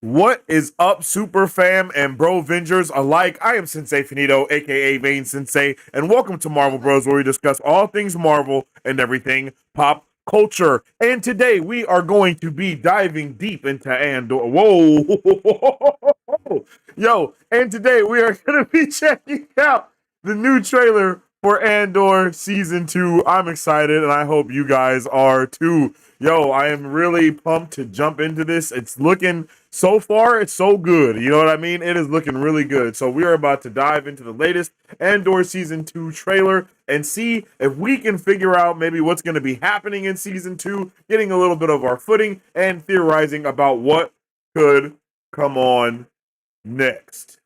What is up, Super Fam and Bro Vengers alike? I am Sensei Finito, aka Vane Sensei, and welcome to Marvel Bros, where we discuss all things Marvel and everything pop culture. And today we are going to be diving deep into Andor. Whoa, yo! And today we are going to be checking out the new trailer for Andor season 2. I'm excited, and I hope you guys are too. Yo, I am really pumped to jump into this. It's looking, so far, it's so good. You know what I mean? It is looking really good. So we are about to dive into the latest Andor Season 2 trailer and see if we can figure out maybe what's going to be happening in Season 2, getting a little bit of our footing, and theorizing about what could come on next.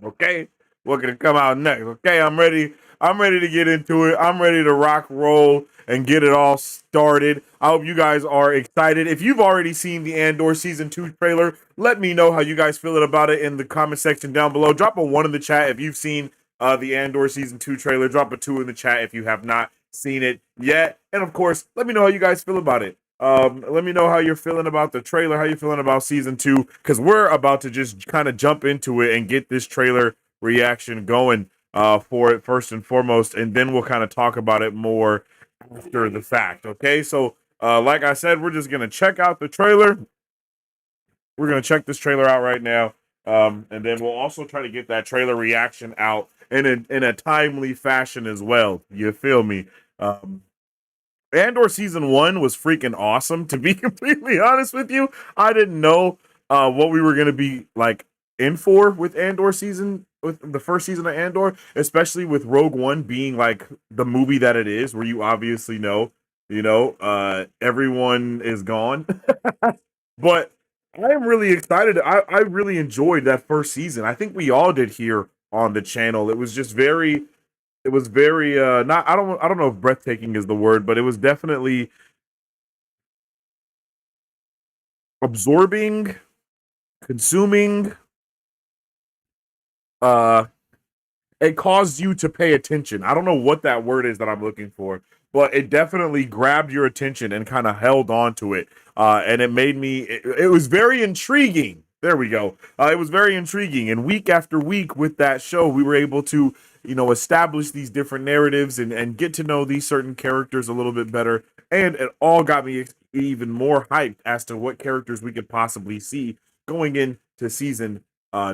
Okay? What could come out next? Okay, I'm ready. I'm ready to get into it. I'm ready to rock, roll, and get it all started. I hope you guys are excited. If you've already seen the Andor Season 2 trailer, let me know how you guys feeling about it in the comment section down below. Drop a 1 in the chat if you've seen the Andor Season 2 trailer. Drop a 2 in the chat if you have not seen it yet. And of course, let me know how you guys feel about it. Let me know how you're feeling about the trailer, how you're feeling about Season 2, because we're about to just kind of jump into it and get this trailer reaction going for it first and foremost, and then we'll kind of talk about it more after the fact. Okay, so like I said, we're just gonna check out the trailer. We're gonna check this trailer out right now, and then we'll also try to get that trailer reaction out in a timely fashion as well. You feel me? Andor season 1 was freaking awesome. To be completely honest with you, I didn't know what we were gonna be like in for with the first season of Andor, especially with Rogue One being like the movie that it is, where you obviously know, everyone is gone. But I am really excited. I really enjoyed that first season. I think we all did here on the channel. It was very not I don't know if breathtaking is the word, but it was definitely absorbing, consuming. It caused you to pay attention. I don't know what that word is that I'm looking for, but it definitely grabbed your attention and kind of held on to it. And it made me, it was very intriguing. There we go. It was very intriguing. And week after week with that show, we were able to, establish these different narratives and get to know these certain characters a little bit better. And it all got me even more hyped as to what characters we could possibly see going into season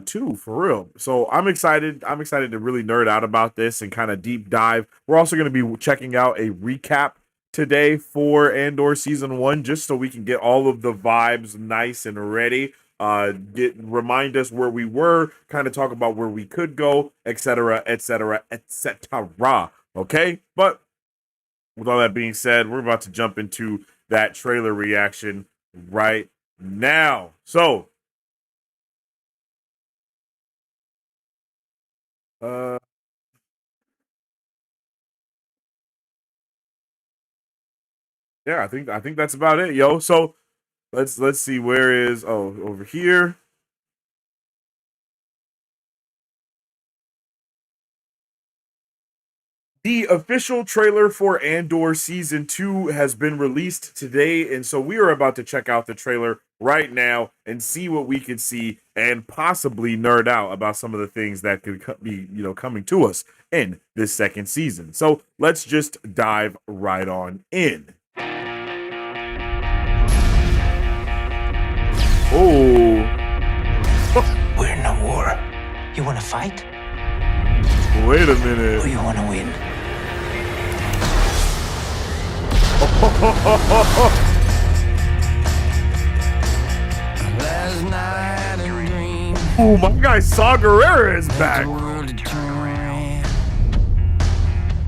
2, for real. So I'm excited to really nerd out about this and kind of deep dive. We're also going to be checking out a recap today for Andor season 1, just so we can get all of the vibes nice and ready, remind us where we were, kind of talk about where we could go, etc., etc., etc. Okay, but with all that being said, we're about to jump into that trailer reaction right now. So yeah, I think that's about it, yo. So let's see, where is over here. The official trailer for Andor Season 2 has been released today, and so we are about to check out the trailer right now and see what we could see and possibly nerd out about some of the things that could be, coming to us in this second season. So let's just dive right on in. Oh. We're in a war. You want to fight? Wait a minute. Or you want to win? Oh, my guy Saw Gerrera is back.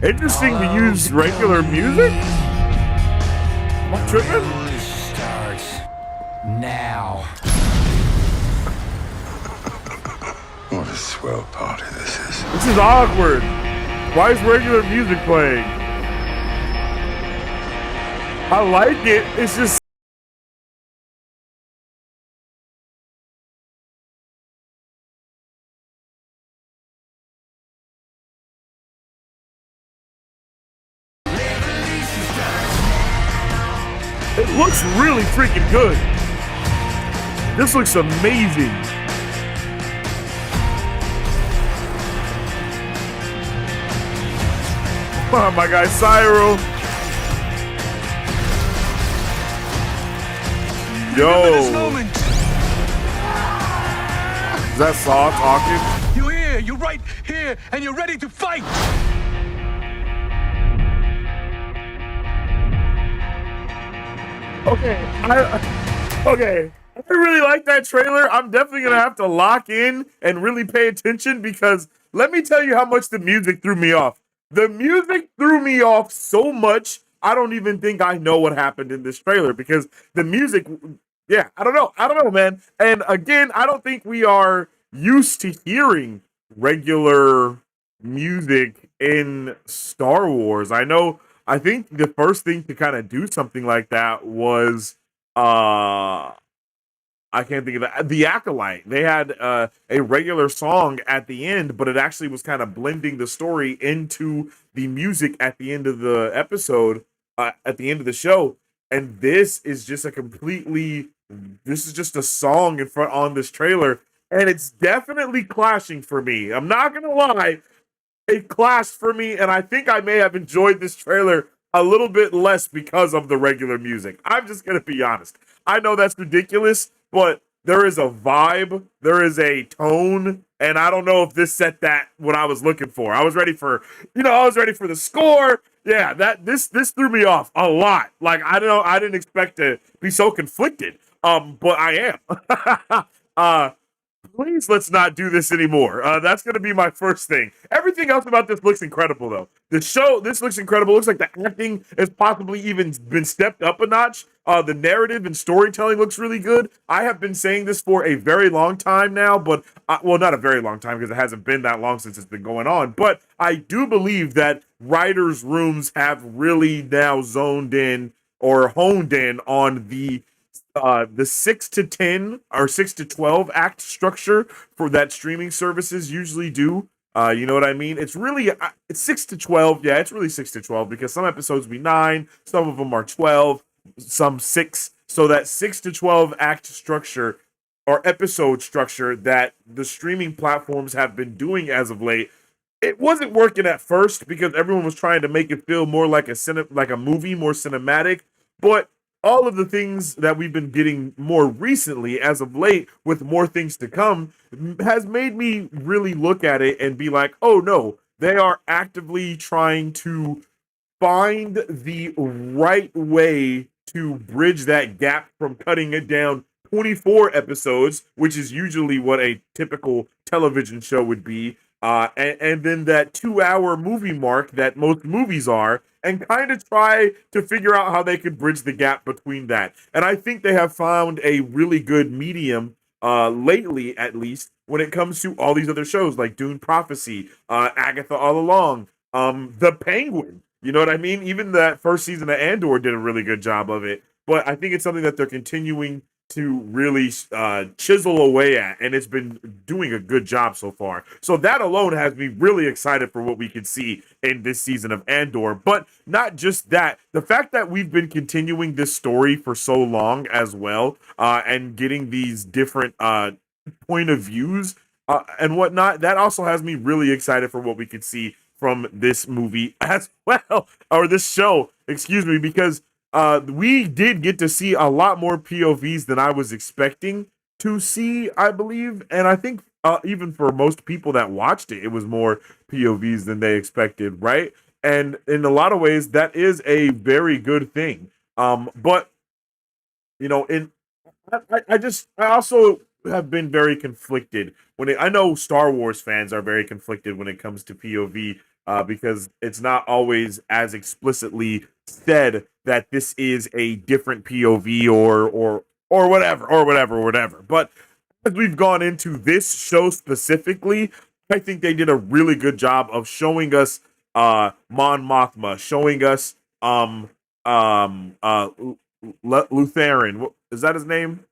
Interesting to use regular music? Am I tripping? Starts now. What a swell party this is. This is awkward. Why is regular music playing? I like it. It's just... It looks really freaking good. This looks amazing. Oh, my guy Cyril. Yo. Is that Saw talking? You're here, you're right here, and you're ready to fight! Okay, I really like that trailer. I'm definitely gonna have to lock in and really pay attention because let me tell you how much the music threw me off. The music threw me off so much, I don't even think I know what happened in this trailer because the music, yeah, I don't know, man. And again, I don't think we are used to hearing regular music in Star Wars. I think the first thing to kind of do something like that was I can't think of that. The Acolyte. They had a regular song at the end, but it actually was kind of blending the story into the music at the end of the episode, at the end of the show. And this is just this is just a song in front on this trailer, and it's definitely clashing for me. I'm not gonna lie, it clashed for me, and I think I may have enjoyed this trailer a little bit less because of the regular music. I'm just gonna be honest. I know that's ridiculous, but there is a vibe, there is a tone, and I don't know if this set that what I was looking for. I was ready for, I was ready for the score. Yeah, this threw me off a lot. Like I didn't expect to be so conflicted. But I am. Please let's not do this anymore. That's going to be my first thing. Everything else about this looks incredible, though. This looks incredible. Looks like the acting has possibly even been stepped up a notch. The narrative and storytelling looks really good. I have been saying this for a very long time now, but, well, not a very long time because it hasn't been that long since it's been going on. But I do believe that writers' rooms have really now zoned in or honed in on the 6 to 10 or 6 to 12 act structure for that streaming services usually do. You know what I mean? It's really it's 6 to 12. Yeah, it's really 6 to 12 because some episodes be 9, some of them are 12, some 6. So that 6 to 12 act structure or episode structure that the streaming platforms have been doing as of late, it wasn't working at first because everyone was trying to make it feel more like a movie, more cinematic, but all of the things that we've been getting more recently as of late with more things to come has made me really look at it and be like, oh no, they are actively trying to find the right way to bridge that gap from cutting it down 24 episodes, which is usually what a typical television show would be, and then that 2-hour movie mark that most movies are, and kind of try to figure out how they could bridge the gap between that. And I think they have found a really good medium, lately at least, when it comes to all these other shows like Dune Prophecy, Agatha All Along, The Penguin. You know what I mean? Even that first season of Andor did a really good job of it. But I think it's something that they're continuing to really chisel away at, and it's been doing a good job so far. So that alone has me really excited for what we can see in this season of Andor. But not just that, the fact that we've been continuing this story for so long as well, and getting these different point of views and whatnot, that also has me really excited for what we could see from this movie as well, or this show, excuse me, because we did get to see a lot more POVs than I was expecting to see, I believe. And I think even for most people that watched it, it was more POVs than they expected, right? And in a lot of ways, that is a very good thing. But, you know, I also have been very conflicted I know Star Wars fans are very conflicted when it comes to POV, because it's not always as explicitly said that this is a different POV or whatever. But as we've gone into this show specifically, I think they did a really good job of showing us Mon Mothma, showing us Lutheran. Is that his name?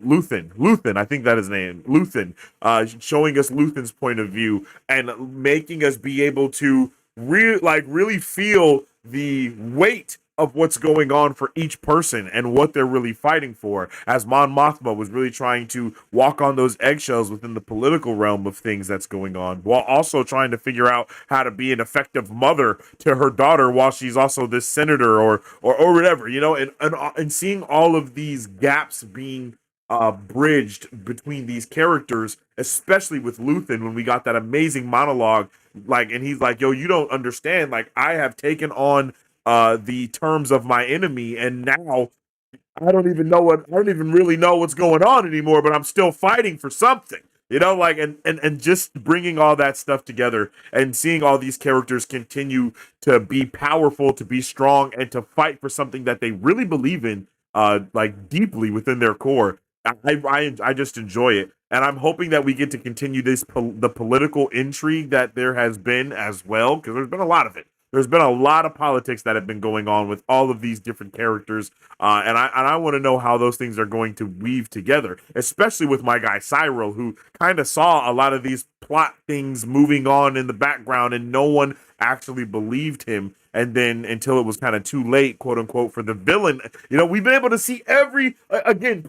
Luthen, I think that is his name. Luthen, showing us Luthen's point of view and making us be able to really feel the weight of what's going on for each person and what they're really fighting for. As Mon Mothma was really trying to walk on those eggshells within the political realm of things that's going on, while also trying to figure out how to be an effective mother to her daughter while she's also this senator or whatever, and seeing all of these gaps being bridged between these characters, especially with Luthen when we got that amazing monologue, like, and he's like, "Yo, you don't understand. Like, I have taken on the terms of my enemy, and now I don't even really know what's going on anymore, but I'm still fighting for something." Like, and just bringing all that stuff together and seeing all these characters continue to be powerful, to be strong, and to fight for something that they really believe in, like deeply within their core. I just enjoy it, and I'm hoping that we get to continue the political intrigue that there has been as well, because there's been a lot of it. There's been a lot of politics that have been going on with all of these different characters, and I want to know how those things are going to weave together, especially with my guy Cyril, who kind of saw a lot of these plot things moving on in the background, and no one actually believed him. And then until it was kind of too late, quote unquote, for the villain, we've been able to see again,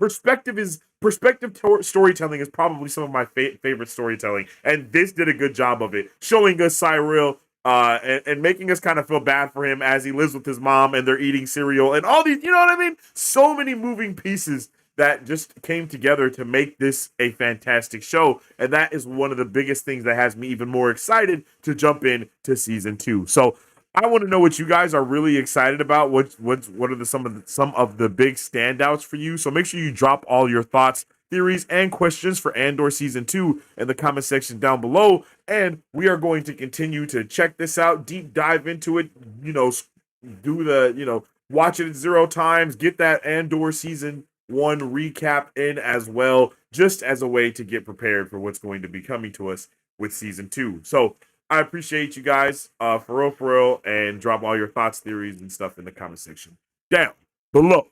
storytelling is probably some of my favorite storytelling, and this did a good job of it, showing us Cyril and making us kind of feel bad for him as he lives with his mom and they're eating cereal and all these, you know what I mean? So many moving pieces that just came together to make this a fantastic show. And that is one of the biggest things that has me even more excited to jump in to season 2. So I want to know what you guys are really excited about. What are some of the big standouts for you? So make sure you drop all your thoughts, theories, and questions for Andor season 2 in the comment section down below. And we are going to continue to check this out, deep dive into it, do watch it 0 times, get that Andor season 1 recap in as well, just as a way to get prepared for what's going to be coming to us with season 2. So I appreciate you guys, for real, and drop all your thoughts, theories, and stuff in the comment section down below.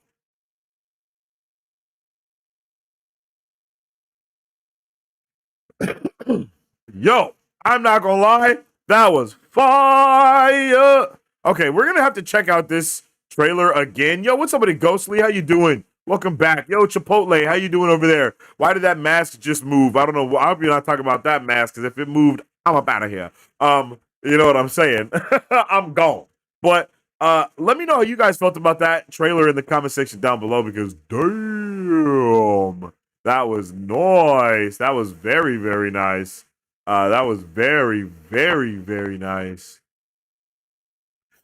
Yo, I'm not gonna lie, that was fire. Okay, we're gonna have to check out this trailer again. Yo, what's up with it, Ghostly? How you doing? Welcome back. Yo, Chipotle, how you doing over there? Why did that mask just move? I don't know. I hope you're not talking about that mask, because if it moved, I'm up out of here. You know what I'm saying? I'm gone. But let me know how you guys felt about that trailer in the comment section down below, because damn, that was nice. That was very, very nice. That was very, very, very nice.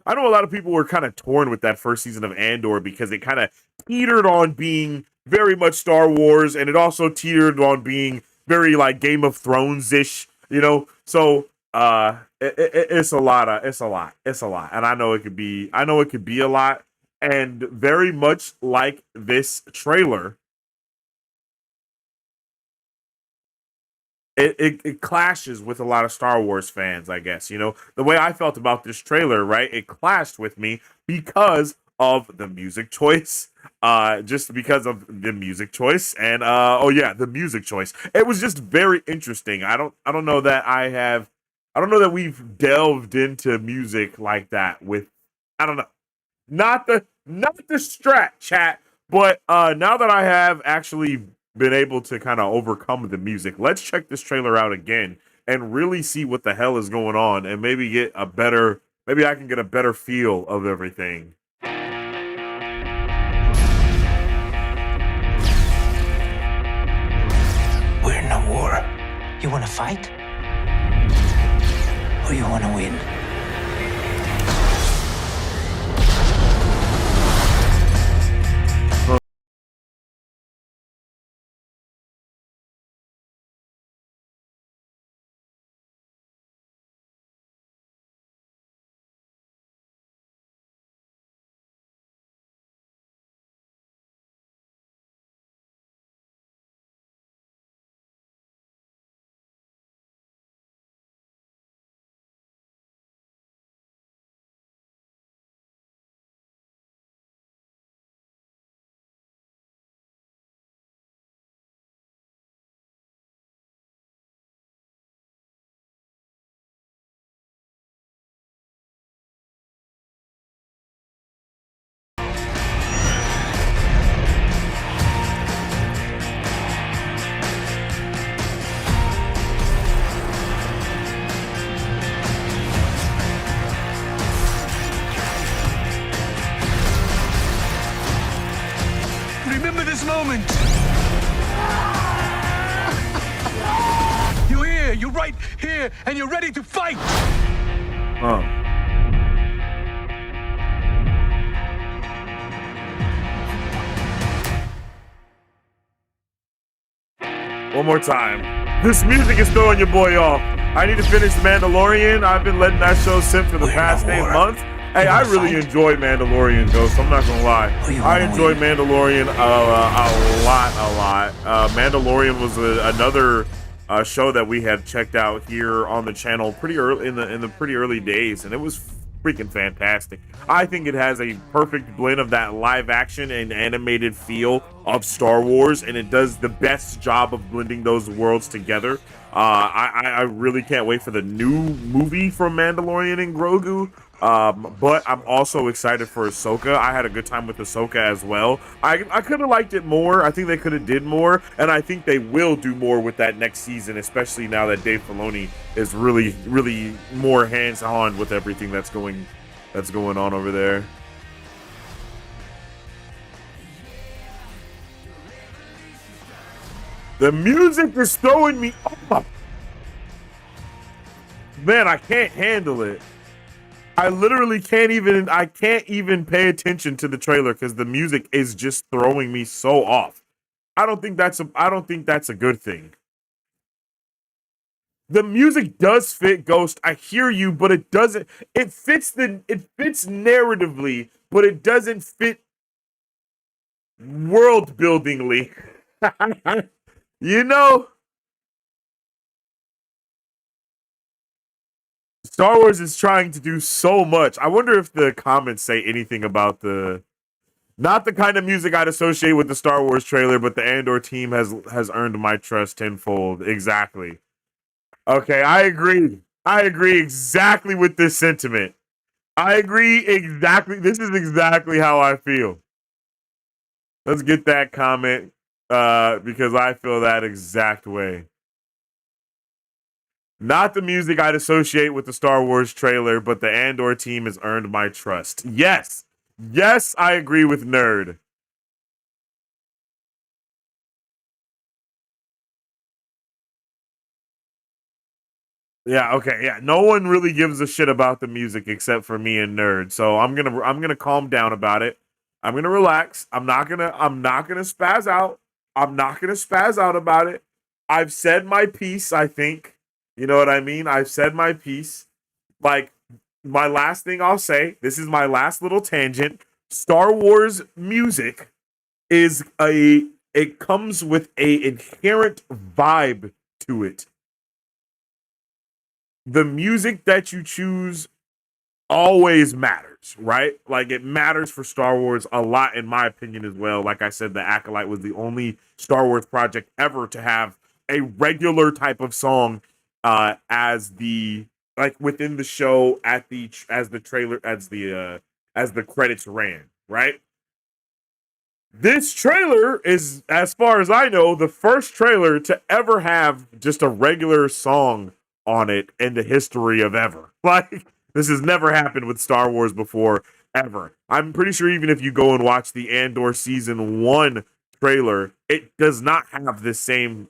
I know a lot of people were kind of torn with that first season of Andor because it kind of teetered on being very much Star Wars, and it also teetered on being very like Game of Thrones ish, So it's a lot, and I know it could be a lot, and very much like this trailer. It clashes with a lot of Star Wars fans, I guess. The way I felt about this trailer, right? It clashed with me because of the music choice. Just because of the music choice. And oh yeah, the music choice. It was just very interesting. I don't know that I don't know that we've delved into music like that with, I don't know. Not the strat chat, but now that I have actually been able to kind of overcome the music, let's check this trailer out again and really see what the hell is going on, and maybe I can get a better feel of everything. We're in a war. You want to fight? Or you want to win? moment. You're here. You're right here, and you're ready to fight. One more time. This music is throwing your boy off. I need to finish The Mandalorian. I've been letting that show sit for the past 8 months. Hey, I really enjoy Mandalorian, Ghost. I'm not gonna lie. I enjoy Mandalorian a lot. Mandalorian was another show that we had checked out here on the channel pretty early in the pretty early days, and it was freaking fantastic. I think it has a perfect blend of that live action and animated feel of Star Wars, and it does the best job of blending those worlds together. I really can't wait for the new movie from Mandalorian and Grogu. But I'm also excited for Ahsoka. I had a good time with Ahsoka as well. I could have liked it more. I think they could have did more, and I think they will do more with that next season, especially now that Dave Filoni is really more hands-on with everything that's going on over there. The music is throwing me off. Man, I can't handle it. I literally can't even pay attention to the trailer because the music is just throwing me so off. I don't think that's a good thing. The music does fit, Ghost. I hear you, but it doesn't. It fits narratively, but it doesn't fit world buildingly. You know, Star Wars is trying to do so much. I wonder if the comments say anything about not the kind of music I'd associate with the Star Wars trailer, but the Andor team has earned my trust tenfold. Exactly. Okay, I agree. I agree exactly with this sentiment. I agree exactly. This is exactly how I feel. Let's get that comment because I feel that exact way. Not the music I'd associate with the Star Wars trailer, but the Andor team has earned my trust. Yes. Yes, I agree with Nerd. Yeah, okay, yeah. No one really gives a shit about the music except for me and Nerd. So I'm gonna calm down about it. I'm gonna relax. I'm not gonna spaz out. I'm not gonna spaz out about it. I've said my piece, I think. You know what I mean? I've said my piece. Like, my last thing I'll say, this is my last little tangent. Star Wars music it comes with a inherent vibe to it. The music that you choose always matters, right? Like, it matters for Star Wars a lot, in my opinion, as well. Like I said, The Acolyte was the only Star Wars project ever to have a regular type of song as the like within the show as the trailer as the credits ran, right? This trailer is, as far as I know, the first trailer to ever have just a regular song on it in the history of ever. Like, this has never happened with Star Wars before, ever. I'm pretty sure even if you go and watch the Andor season 1 trailer, it does not have the same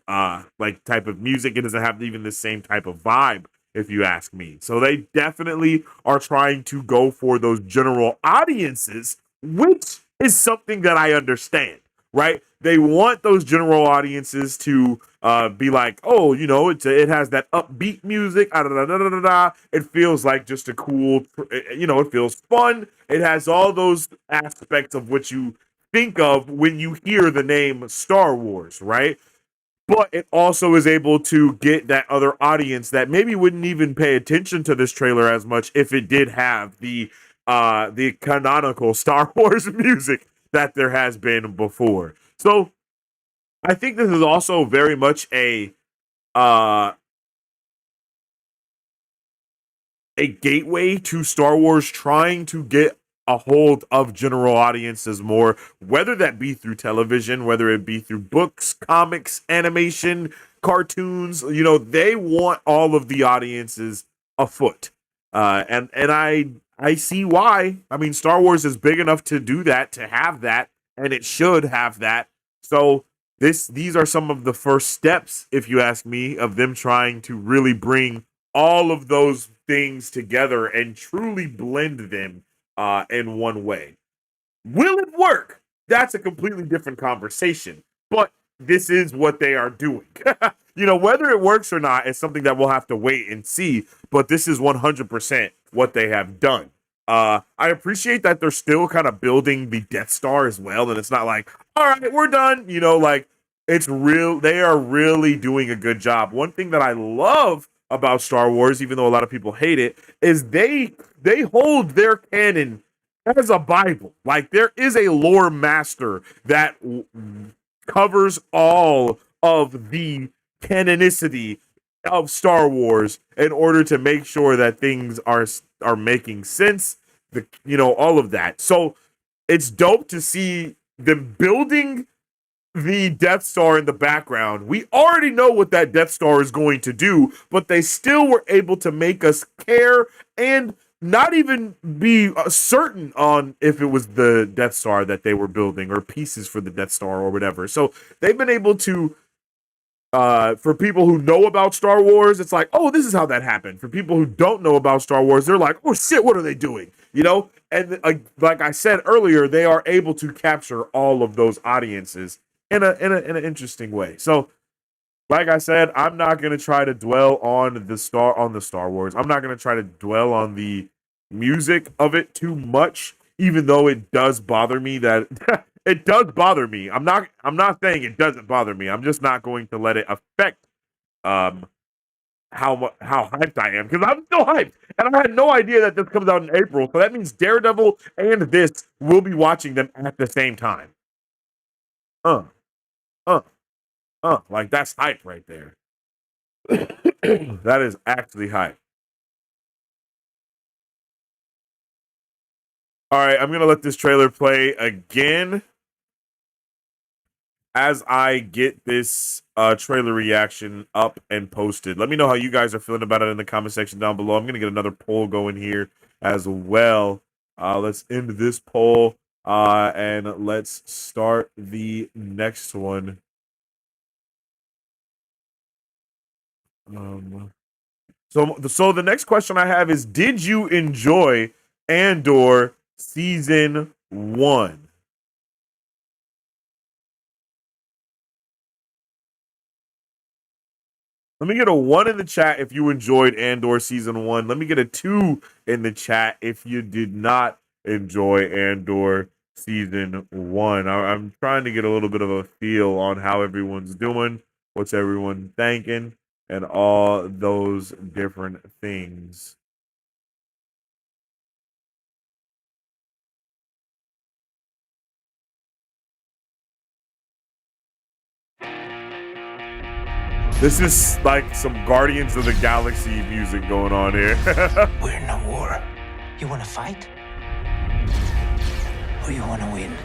like type of music. It doesn't have even the same type of vibe, if you ask me. So they definitely are trying to go for those general audiences, which is something that I understand, right? They want those general audiences to be like, oh, you know, it has that upbeat music. It feels like just a cool, you know, it feels fun. It has all those aspects of what you think of when you hear the name Star Wars, right? But it also is able to get that other audience that maybe wouldn't even pay attention to this trailer as much if it did have the canonical Star Wars music that there has been before. So I think this is also very much uh a gateway to Star Wars trying to get a hold of general audiences more, whether that be through television, whether it be through books, comics, animation, cartoons. You know, they want all of the audiences afoot. And I see why. I mean, Star Wars is big enough to do that, to have that, and it should have that. So these are some of the first steps, if you ask me, of them trying to really bring all of those things together and truly blend them in one way. Will it work? That's a completely different conversation. But this is what they are doing. Whether it works or not is something that we'll have to wait and see. But this is 100% what they have done. I appreciate that they're still kind of building the Death Star as well. And it's not like, all right, we're done. Like it's real. They are really doing a good job. One thing that I love about Star Wars, even though a lot of people hate it, is they hold their canon as a Bible. Like there is a lore master that covers all of the canonicity of Star Wars in order to make sure that things are making sense. All of that. So it's dope to see them building the Death Star in the background. We already know what that Death Star is going to do, but they still were able to make us care and not even be certain on if it was the Death Star that they were building or pieces for the Death Star or whatever. So they've been able to for people who know about Star Wars, it's like, oh, this is how that happened. For people who don't know about Star Wars, they're like, oh shit, what are they doing? And like I said earlier, they are able to capture all of those audiences in an interesting way. So, like I said, I'm not gonna try to dwell on the Star Wars. I'm not gonna try to dwell on the music of it too much, even though it does bother me that it does bother me. I'm not saying it doesn't bother me. I'm just not going to let it affect um how hyped I am because I'm still hyped, and I had no idea that this comes out in April. So that means Daredevil and this will be watching them at the same time. Uh, uh, like that's hype right there. That is actually hype. All right, I'm gonna let this trailer play again as I get this trailer reaction up and posted. Let me know how you guys are feeling about it in the comment section down below. I'm gonna get another poll going here as well. Let's end this poll and let's start the next one. Um, so the next question I have is: did you enjoy Andor season 1? Let me get a 1 in the chat if you enjoyed Andor season 1. Let me get a 2 in the chat if you did not enjoy Andor season 1. I'm trying to get a little bit of a feel on how everyone's doing, what's everyone thinking, and all those different things. This is like some Guardians of the Galaxy music going on here. We're in a war. You want to fight? Or you want to win?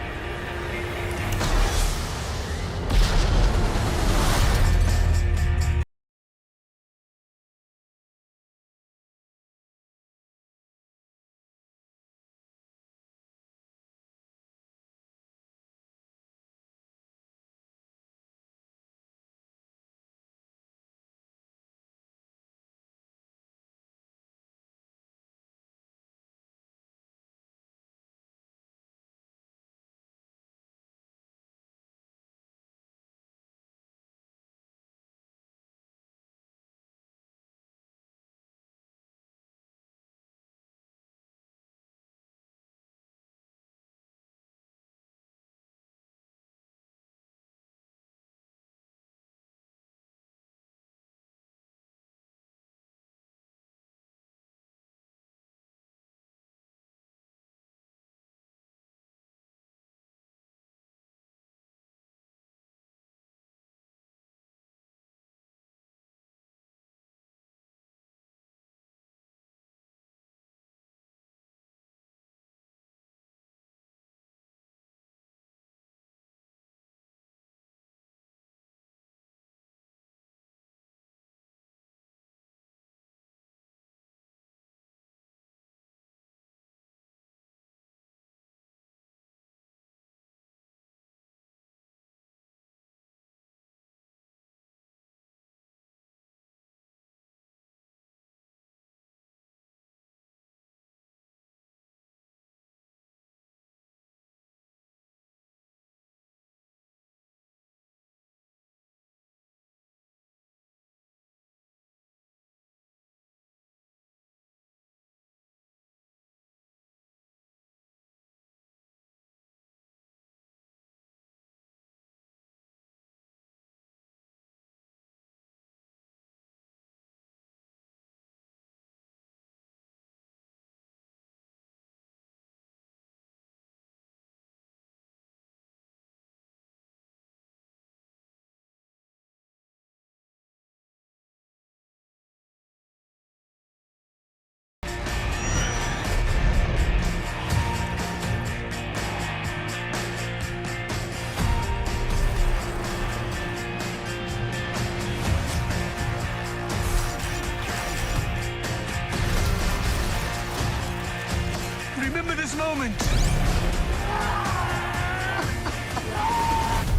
this moment.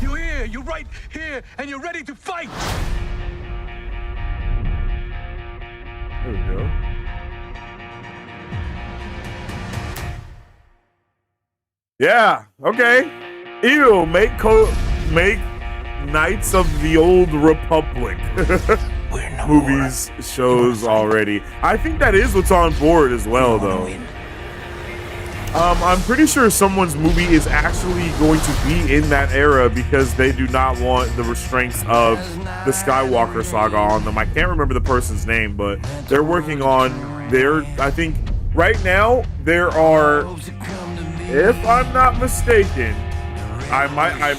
You're here, you're right here, and you're ready to fight. There we go. Yeah. Okay. Ew. Make Knights of the Old Republic We're no movies, shows already. I think that is what's on board as well, though. I'm pretty sure someone's movie is actually going to be in that era because they do not want the restraints of the Skywalker saga on them. I can't remember the person's name, but they're working on I think right now there are, if I'm not mistaken, I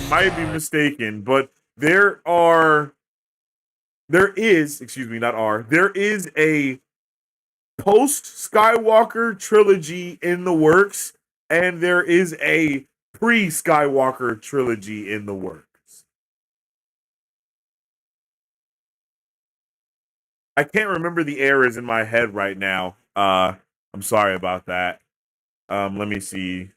might be mistaken, but there is a post Skywalker trilogy in the works, and there is a pre Skywalker trilogy in the works. I can't remember the eras in my head right now. I'm sorry about that. Let me see.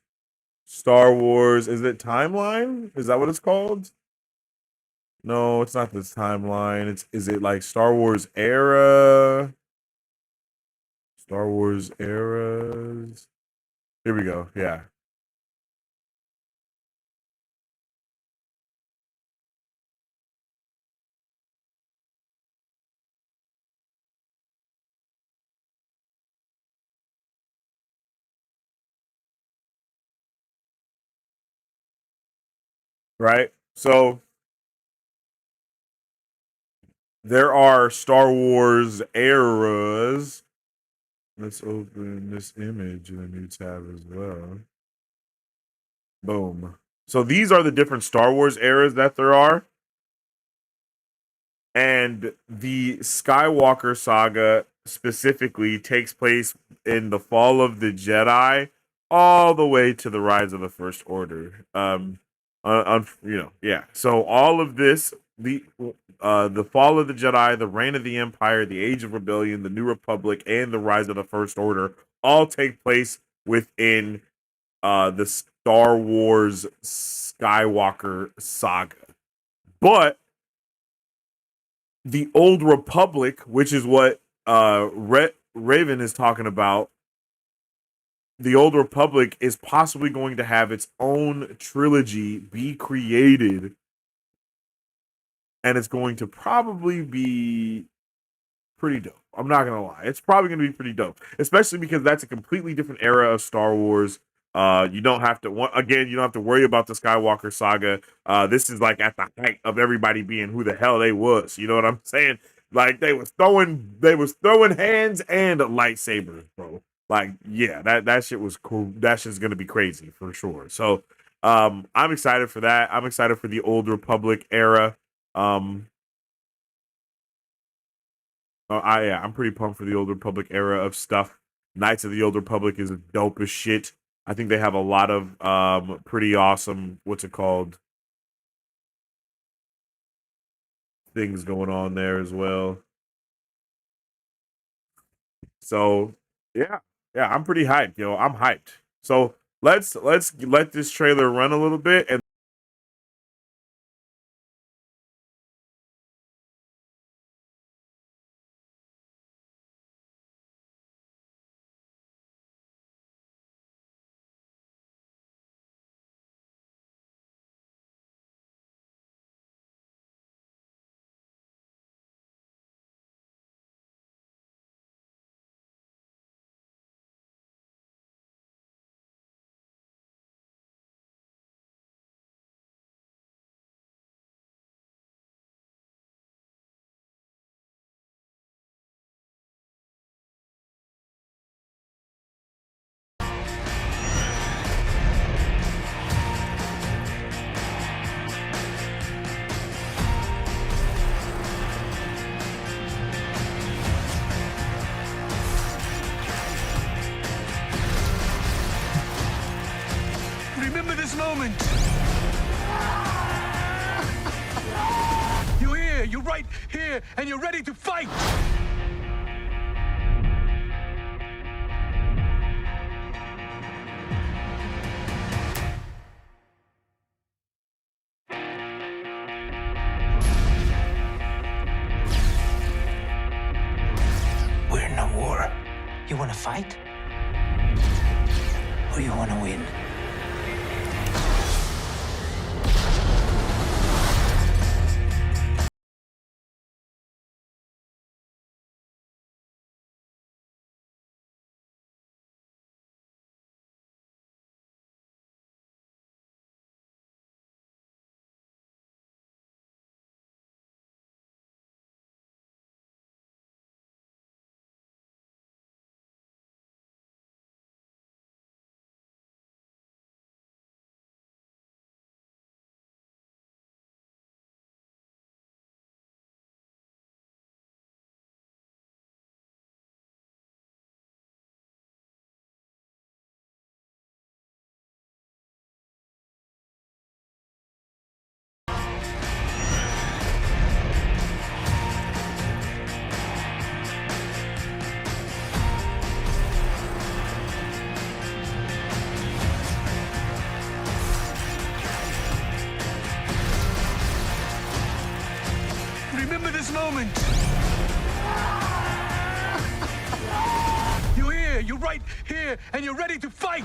Star Wars, is it Timeline? Is that what it's called? No, it's not this timeline. Is it like Star Wars era? Star Wars eras. Here we go. Yeah. Right? So there are Star Wars eras. Let's open this image in a new tab as well. Boom. So these are the different Star Wars eras that there are. And the Skywalker saga specifically takes place in the fall of the Jedi all the way to the rise of the First Order. Yeah. So all of this, the fall of the Jedi, the reign of the Empire, the Age of Rebellion, the New Republic, and the rise of the First Order all take place within the Star Wars Skywalker saga. But the Old Republic, which is what Raven is talking about, the Old Republic is possibly going to have its own trilogy be created, and it's going to probably be pretty dope. I'm not gonna lie, it's probably gonna be pretty dope, especially because that's a completely different era of Star Wars. You don't have to worry about the Skywalker saga. This is like at the height of everybody being who the hell they was. You know what I'm saying? Like they was throwing hands and lightsabers, bro. Like, yeah, that shit was cool. That shit's gonna be crazy for sure. So I'm excited for that. I'm excited for the Old Republic era. I'm pretty pumped for the Old Republic era of stuff. Knights of the Old Republic is dope as shit. I think they have a lot of pretty awesome, things going on there as well. So yeah, I'm pretty hyped, yo. I'm hyped. So let's let this trailer run a little bit and Remember this moment. You're here, you're right here, and you're ready to fight. wanna fight? Or you wanna win? Remember this moment. You're here, you're right here, and you're ready to fight.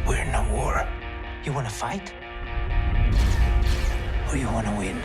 We're in a war. You wanna fight? Or you wanna win?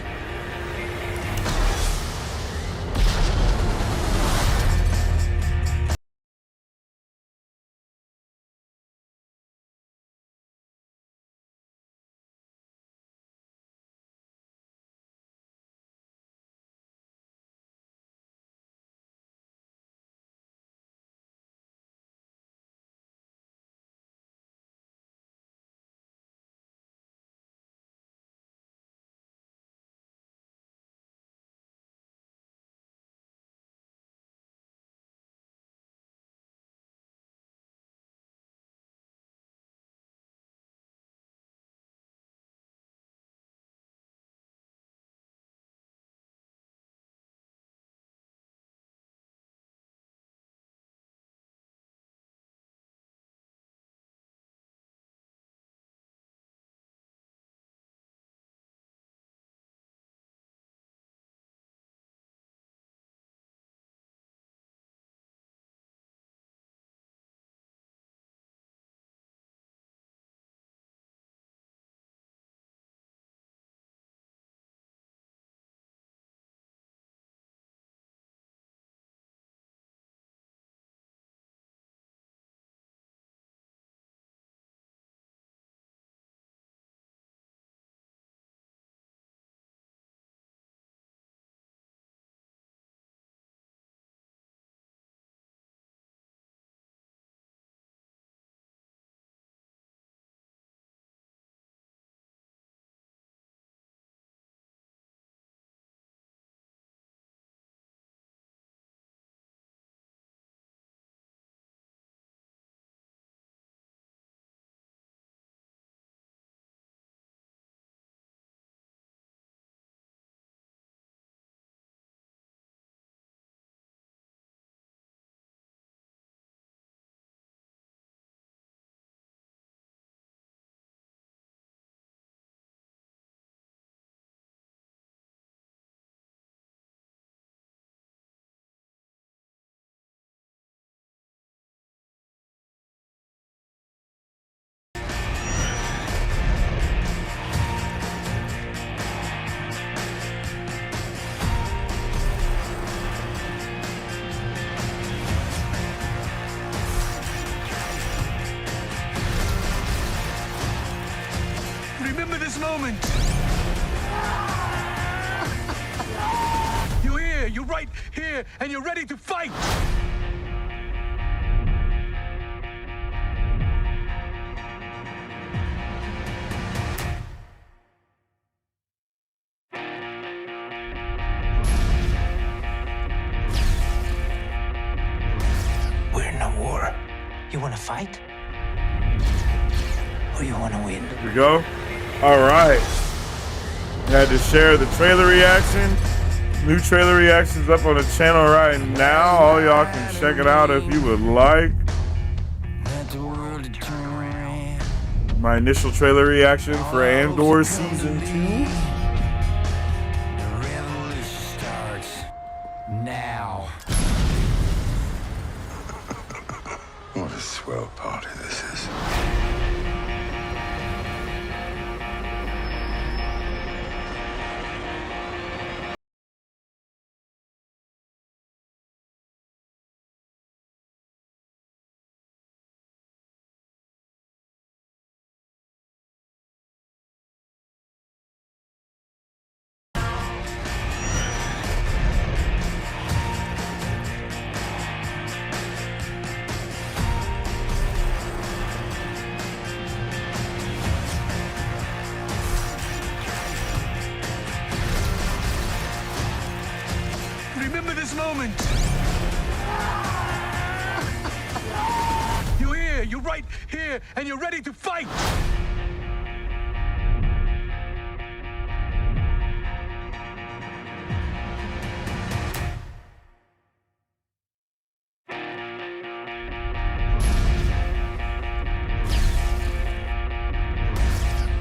Remember this moment. You're here, you're right here, and you're ready to fight. We're in a war. You wanna fight? Or you wanna win? Here we go. All right. Had to share the trailer reaction. New trailer reactions up on the channel right now. All y'all can check it out if you would like. My initial trailer reaction for Andor Season 2. The revolution starts now. What a swell party this is. Remember this moment. You're here, you're right here, and you're ready to fight.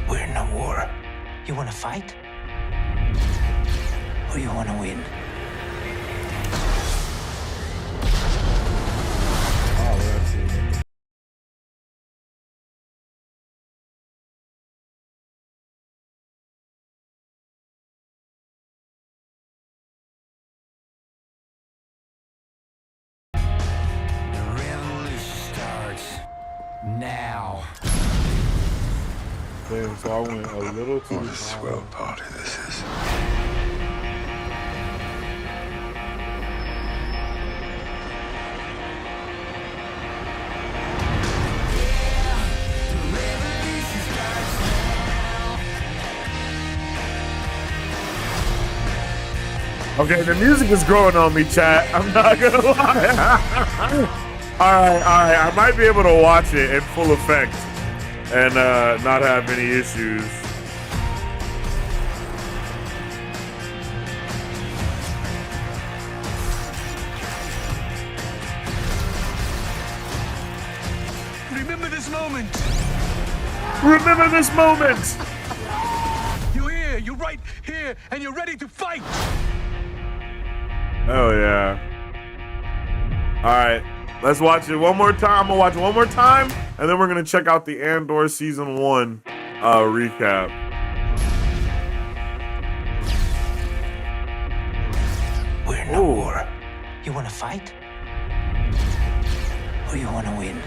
We're in a war. You wanna fight? Or you wanna win? The revolution starts now. Damn, so I went a little too What a high. swell party this is. Okay, the music is growing on me, chat. I'm not gonna lie. Alright, I might be able to watch it in full effect and not have any issues. Remember this moment. Remember this moment! You're here, you're right here, and you're ready to fight. Oh yeah. Alright, let's watch it one more time. I'm gonna watch it one more time, and then we're gonna check out the Andor Season 1 recap. We're in a war. You wanna fight? Or you wanna win?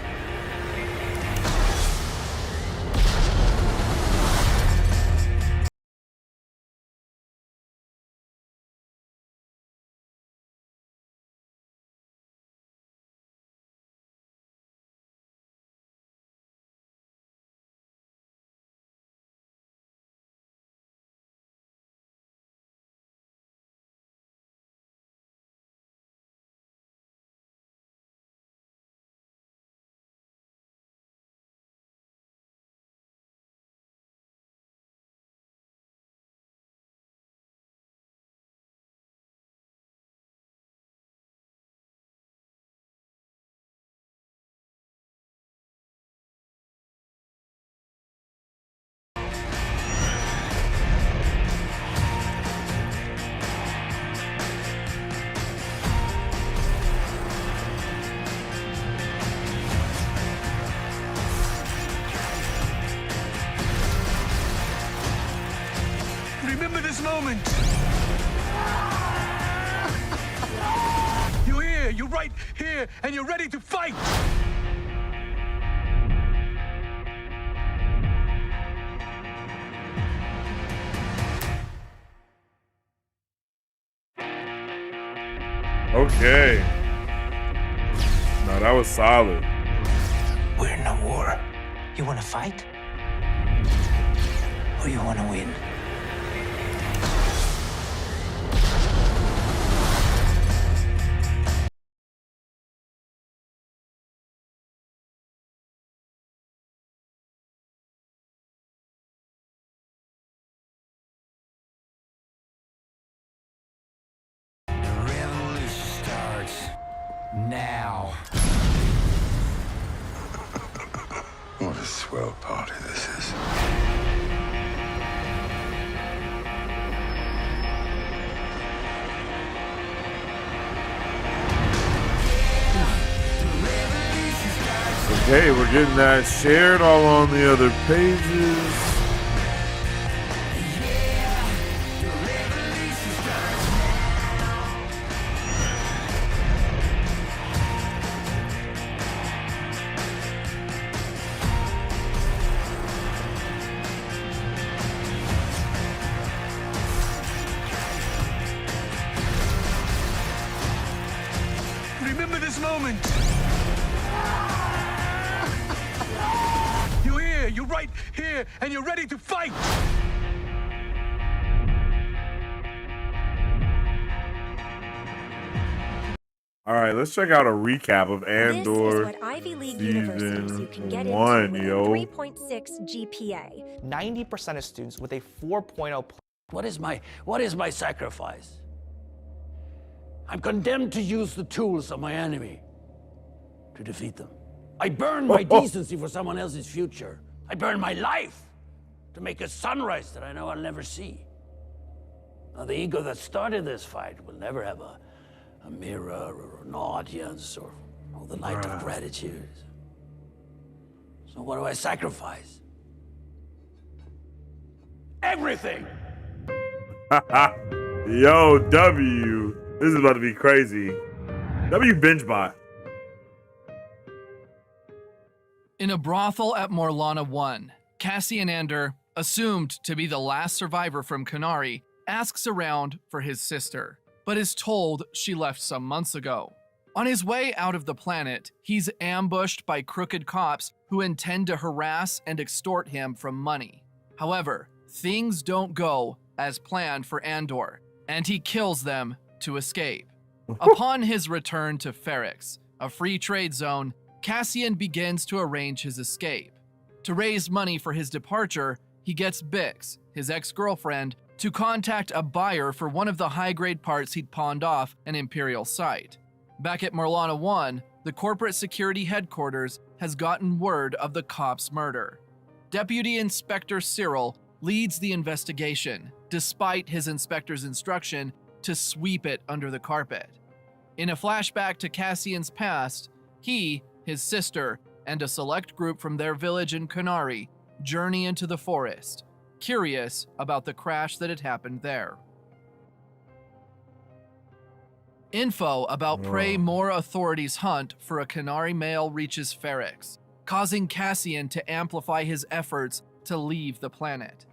Remember this moment. You're here, you're right here, and you're ready to fight. Okay. No, that was solid. We're in a war. You wanna fight? Or you wanna win? now. What a swell party this is. Okay, we're getting that shared all on the other pages. Remember this moment. You're here, you're right here, and you're ready to fight. All right, let's check out a recap of Andor This is what Ivy League universities you can get season 1, into with yo. a 3.6 GPA. 90% of students with a 4.0 What is my sacrifice? I'm condemned to use the tools of my enemy to defeat them. I burn my decency for someone else's future. I burn my life to make a sunrise that I know I'll never see. Now, the ego that started this fight will never have a mirror or an audience or the light of gratitude. So what do I sacrifice? Everything! Yo, W. This is about to be crazy. W binge bot. In a brothel at Morlana 1, Cassian Andor, assumed to be the last survivor from Kenari, asks around for his sister, but is told she left some months ago. On his way out of the planet, he's ambushed by crooked cops who intend to harass and extort him from money. However, things don't go as planned for Andor, and he kills them to escape. Upon his return to Ferrix, a free trade zone, Cassian begins to arrange his escape. To raise money for his departure, he gets Bix, his ex-girlfriend, to contact a buyer for one of the high-grade parts he'd pawned off an Imperial site. Back at Morlana 1, the corporate security headquarters has gotten word of the cop's murder. Deputy Inspector Cyril leads the investigation, despite his inspector's instruction to sweep it under the carpet. In a flashback to Cassian's past, he, his sister, and a select group from their village in Kenari journey into the forest, curious about the crash that had happened there. Info about Prey More Authority's hunt for a Kenari male reaches Ferrix, causing Cassian to amplify his efforts to leave the planet.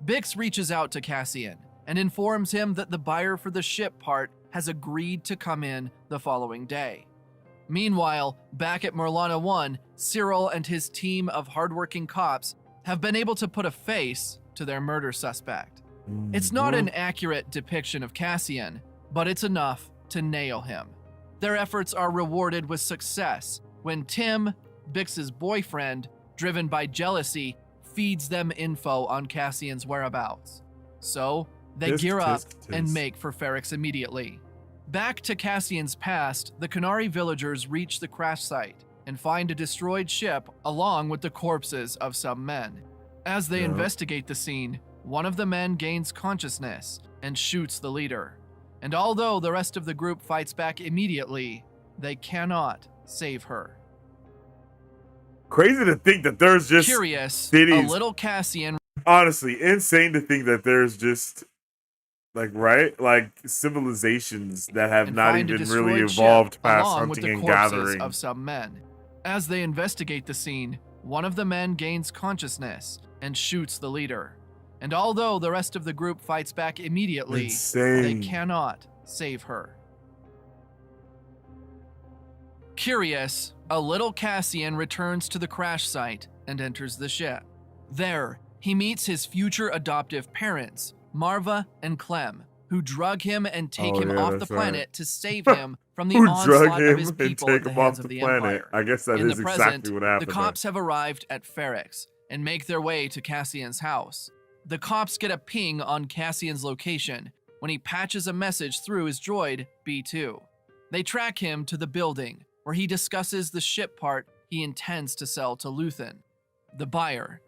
Bix reaches out to Cassian and informs him that the buyer for the ship part has agreed to come in the following day. Meanwhile, back at Morlana 1, Cyril and his team of hardworking cops have been able to put a face to their murder suspect. It's not an accurate depiction of Cassian, but it's enough to nail him. Their efforts are rewarded with success when Tim, Bix's boyfriend, driven by jealousy, feeds them info on Cassian's whereabouts. So, they gear up and make for Ferrix immediately. Back to Cassian's past, the Kenari villagers reach the crash site and find a destroyed ship along with the corpses of some men. As they investigate the scene, one of the men gains consciousness and shoots the leader. And although the rest of the group fights back immediately, they cannot save her. Crazy to think that there's just Curious, cities. a little Cassian Honestly, insane to think that there's just like civilizations that have and not find a even really destroyed evolved ship past along with hunting the and corpses gathering. of some men. As they investigate the scene, one of the men gains consciousness and shoots the leader. And although the rest of the group fights back immediately, Insane. they cannot save her. Curious, a little Cassian returns to the crash site and enters the ship. There, he meets his future adoptive parents, Marva and Clem, who drug him and take him off the planet to save him from the Who onslaught drug him of his and people take at the him off hands the of the planet? Empire. I guess that In is the exactly present, what happened. the cops have arrived at Ferrix and make their way to Cassian's house. The cops get a ping on Cassian's location when he patches a message through his droid, B2. They track him to the building, where he discusses the ship part he intends to sell to Luthen, the buyer.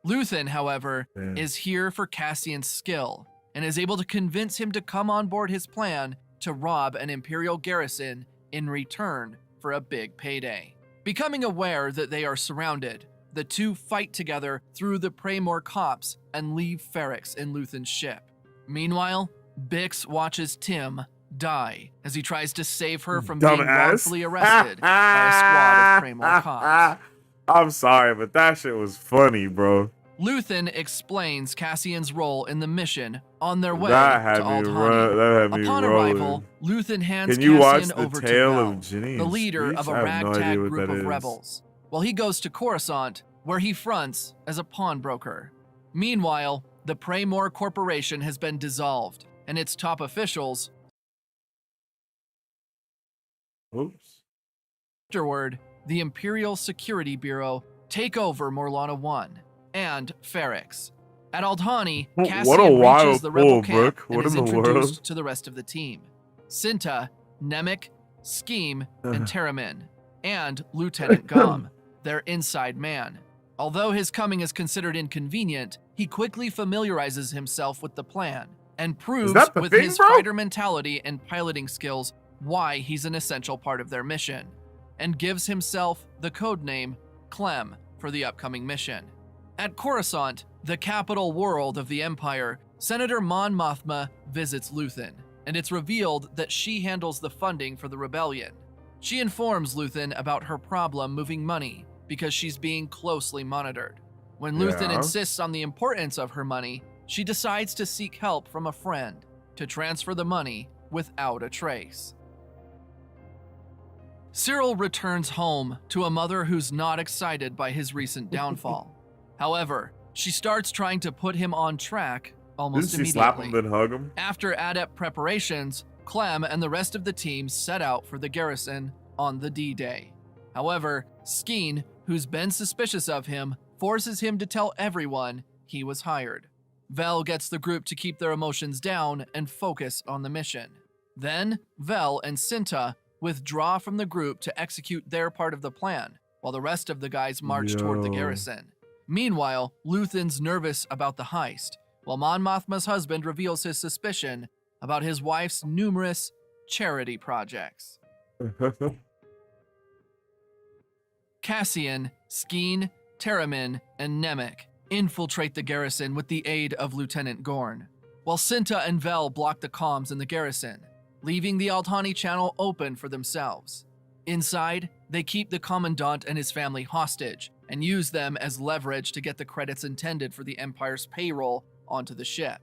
Luthen, however, is here for Cassian's skill and is able to convince him to come on board his plan to rob an Imperial garrison in return for a big payday. Becoming aware that they are surrounded, the two fight together through the Praymore copse and leave Ferrix in Luthen's ship. Meanwhile, Bix watches Tim die as he tries to save her from being wrongfully arrested by a squad of Praymore cops. I'm sorry, but that shit was funny, bro. Luthen explains Cassian's role in the mission on their way That had to me Aldhani. Upon rolling. arrival, Luthen hands Can you watch Cassian the over to tale Vel, of Ginny the and leader Speech? of a I have no ragtag idea what group that of is. rebels, while he goes to Coruscant, where he fronts as a pawnbroker. Meanwhile, the Praymore Corporation has been dissolved, and its top officials, Oops. afterward, the Imperial Security Bureau, take over Morlana 1 and Ferrix. At Aldhani, What a Cassian wild reaches the rebel pull, camp Brooke. and What is in the introduced world? to the rest of the team. Cinta, Nemec, Scheme, and Terramin, and Lieutenant Gom, their inside man. Although his coming is considered inconvenient, he quickly familiarizes himself with the plan and proves that the with thing, his bro? fighter mentality and piloting skills why he's an essential part of their mission, and gives himself the codename Clem for the upcoming mission. At Coruscant, the capital world of the Empire, Senator Mon Mothma visits Luthen, and it's revealed that she handles the funding for the rebellion. She informs Luthen about her problem moving money because she's being closely monitored. When Luthen Yeah. insists on the importance of her money, she decides to seek help from a friend to transfer the money without a trace. Cyril returns home to a mother who's not excited by his recent downfall. However, she starts trying to put him on track almost Didn't she immediately. slap him then hug him? After adept preparations, Clem and the rest of the team set out for the garrison on the D-Day. However, Skeen, who's been suspicious of him, forces him to tell everyone he was hired. Vel gets the group to keep their emotions down and focus on the mission. Then, Vel and Cinta withdraw from the group to execute their part of the plan, while the rest of the guys march toward the Yo. garrison. Meanwhile, Luthen's nervous about the heist, while Mon Mothma's husband reveals his suspicion about his wife's numerous charity projects. Cassian, Skeen, Terramin, and Nemec infiltrate the garrison with the aid of Lieutenant Gorn, while Cinta and Vel block the comms in the garrison, leaving the Aldhani channel open for themselves. Inside, they keep the Commandant and his family hostage and use them as leverage to get the credits intended for the Empire's payroll onto the ship.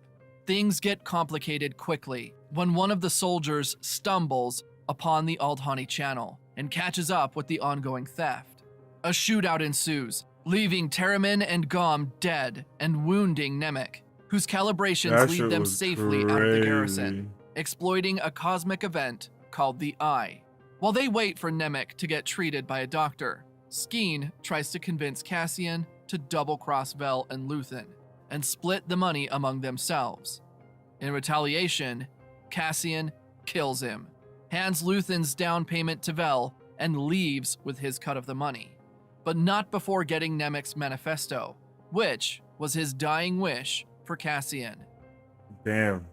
Things get complicated quickly when one of the soldiers stumbles upon the Aldhani channel and catches up with the ongoing theft. A shootout ensues, leaving Terramin and Gom dead and wounding Nemec, whose calibrations That lead shit them was safely out of the crazy. garrison, exploiting a cosmic event called the Eye. While they wait for Nemec to get treated by a doctor, Skeen tries to convince Cassian to double-cross Vel and Luthen and split the money among themselves. In retaliation, Cassian kills him, hands Luthen's down payment to Vel, and leaves with his cut of the money, but not before getting Nemec's manifesto, which was his dying wish for Cassian. Damn.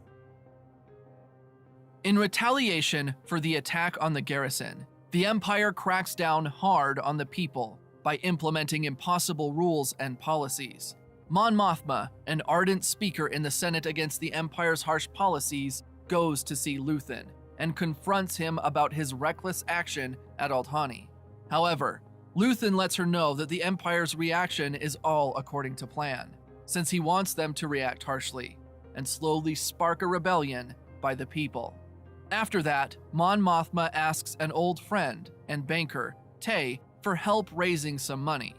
In retaliation for the attack on the garrison, the Empire cracks down hard on the people by implementing impossible rules and policies. Mon Mothma, an ardent speaker in the Senate against the Empire's harsh policies, goes to see Luthen and confronts him about his reckless action at Aldhani. However, Luthen lets her know that the Empire's reaction is all according to plan, since he wants them to react harshly and slowly spark a rebellion by the people. After that, Mon Mothma asks an old friend and banker, Tay, for help raising some money.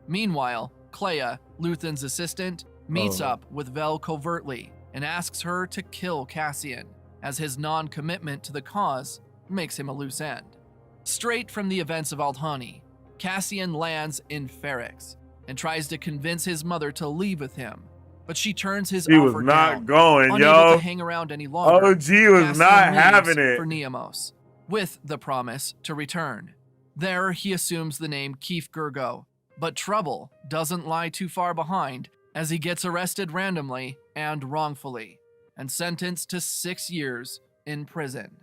Meanwhile, Clea, Luthen's assistant, meets up with Vel covertly and asks her to kill Cassian, as his non-commitment to the cause makes him a loose end. Straight from the events of Aldhani, Cassian lands in Ferrix and tries to convince his mother to leave with him, but she turns his He was offer not down, going, unable yo. to hang around any longer. OG was Cassian not leaves having it. for Neamos. with the promise to return. There, he assumes the name Keith Gergo, but trouble doesn't lie too far behind as he gets arrested randomly and wrongfully and sentenced to 6 years in prison.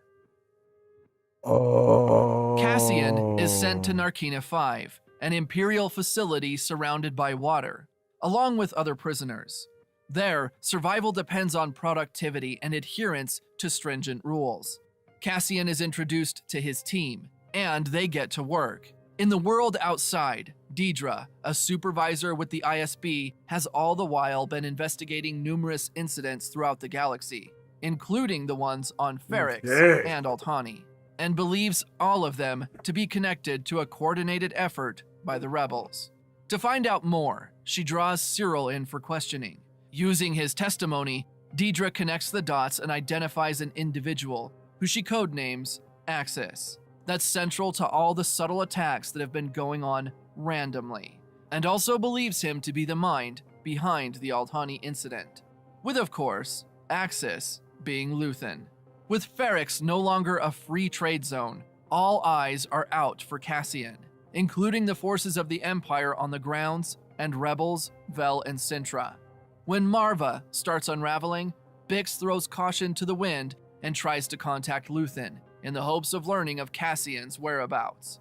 Oh. Cassian is sent to Narkina 5, an Imperial facility surrounded by water, along with other prisoners. There, survival depends on productivity and adherence to stringent rules. Cassian is introduced to his team, and they get to work. In the world outside, Deidre, a supervisor with the ISB, has all the while been investigating numerous incidents throughout the galaxy, including the ones on Ferrix and Altani, and believes all of them to be connected to a coordinated effort by the rebels. To find out more, she draws Cyril in for questioning. Using his testimony, Deidre connects the dots and identifies an individual who she codenames Axis. That's central to all the subtle attacks that have been going on randomly, and also believes him to be the mind behind the Altani incident, with, of course, Axis being Luthen. With Ferrix no longer a free trade zone, all eyes are out for Cassian, including the forces of the Empire on the grounds and rebels Vel and Sintra. When Marva starts unraveling, Bix throws caution to the wind and tries to contact Luthen in the hopes of learning of Cassian's whereabouts.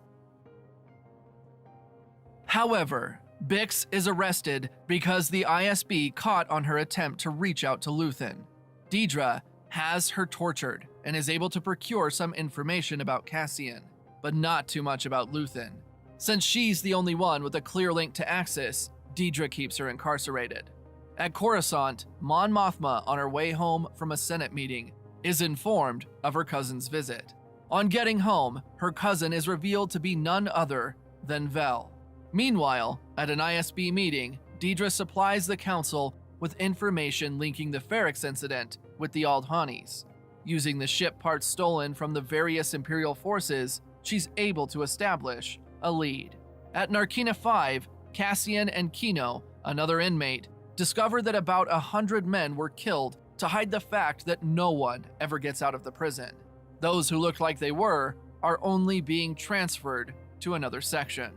However, Bix is arrested because the ISB caught on her attempt to reach out to Luthen. Deidre has her tortured and is able to procure some information about Cassian, but not too much about Luthen. Since she's the only one with a clear link to Axis, Deidre keeps her incarcerated. At Coruscant, Mon Mothma, on her way home from a Senate meeting, is informed of her cousin's visit. On getting home, her cousin is revealed to be none other than Vel. Meanwhile, at an ISB meeting, Deidre supplies the council with information linking the Ferrix incident with the Aldhanis. Using the ship parts stolen from the various Imperial forces, she's able to establish a lead. At Narkina 5, Cassian and Kino, another inmate, discover that about 100 men were killed to hide the fact that no one ever gets out of the prison. Those who looked like they were are only being transferred to another section.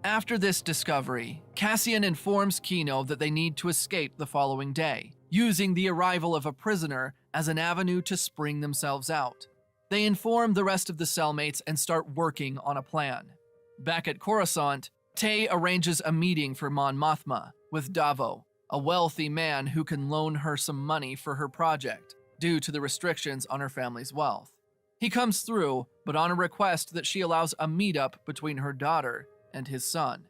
After this discovery, Cassian informs Kino that they need to escape the following day, using the arrival of a prisoner as an avenue to spring themselves out. They inform the rest of the cellmates and start working on a plan. Back at Coruscant, Tay arranges a meeting for Mon Mothma with Davo, a wealthy man who can loan her some money for her project due to the restrictions on her family's wealth. He comes through, but on a request that she allows a meetup between her daughter and his son.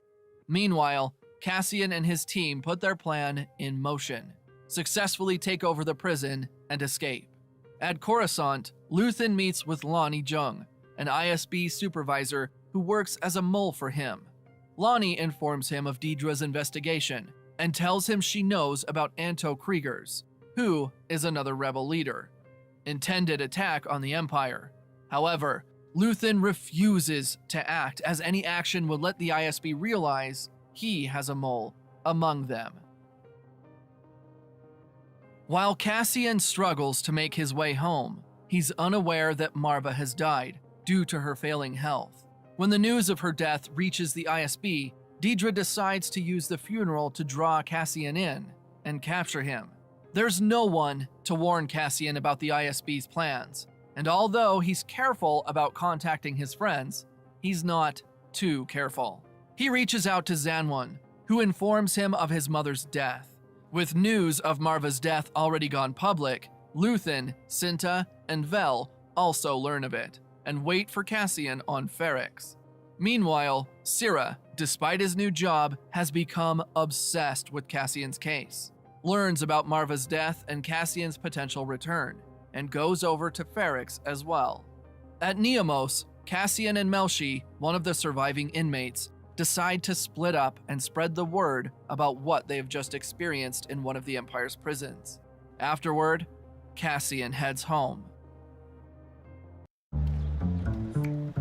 Meanwhile, Cassian and his team put their plan in motion, successfully take over the prison and escape. At Coruscant, Luthen meets with Lonnie Jung, an ISB supervisor who works as a mole for him. Lonnie informs him of Deidre's investigation and tells him she knows about Anto Kriegers, who is another rebel leader. Intended attack on the Empire. However, Luthen refuses to act, as any action would let the ISB realize he has a mole among them. While Cassian struggles to make his way home, he's unaware that Marva has died due to her failing health. When the news of her death reaches the ISB, Deidre decides to use the funeral to draw Cassian in and capture him. There's no one to warn Cassian about the ISB's plans, and although he's careful about contacting his friends, he's not too careful. He reaches out to Zanwan, who informs him of his mother's death. With news of Marva's death already gone public, Luthen, Cinta, and Vel also learn of it and wait for Cassian on Ferrix. Meanwhile, Syrah, despite his new job, has become obsessed with Cassian's case, learns about Marva's death and Cassian's potential return, and goes over to Ferrix as well. At Neomos, Cassian and Melshi, one of the surviving inmates, decide to split up and spread the word about what they have just experienced in one of the Empire's prisons. Afterward, Cassian heads home.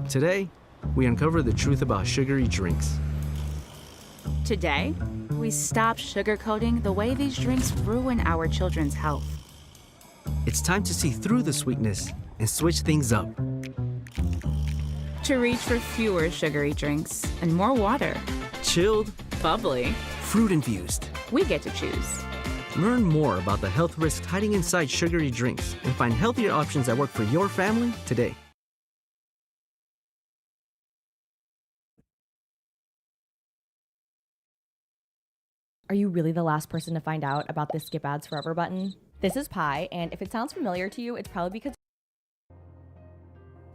Today, we uncover the truth about sugary drinks. Today, we stop sugarcoating the way these drinks ruin our children's health. It's time to see through the sweetness and switch things up. To reach for fewer sugary drinks and more water. Chilled, Bubbly. fruit-infused. We get to choose. Learn more about the health risks hiding inside sugary drinks and find healthier options that work for your family today. Are you really the last person to find out about the skip ads forever button? This is Pi, and if it sounds familiar to you, it's probably because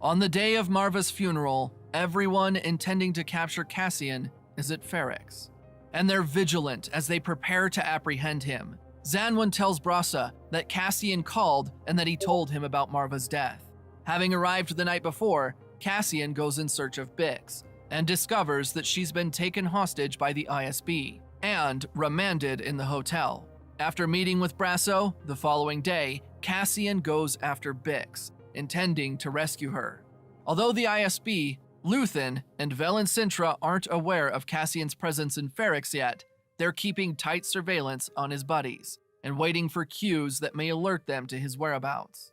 On the day of Marva's funeral, everyone intending to capture Cassian is at Ferrix, and they're vigilant as they prepare to apprehend him. Zanwin tells Brasa that Cassian called and that he told him about Marva's death. Having arrived the night before, Cassian goes in search of Bix and discovers that she's been taken hostage by the ISB and remanded in the hotel. After meeting with Brasso the following day, Cassian goes after Bix, intending to rescue her. Although the ISB, Luthen, and Velen Sintra aren't aware of Cassian's presence in Ferrix yet, they're keeping tight surveillance on his buddies and waiting for cues that may alert them to his whereabouts.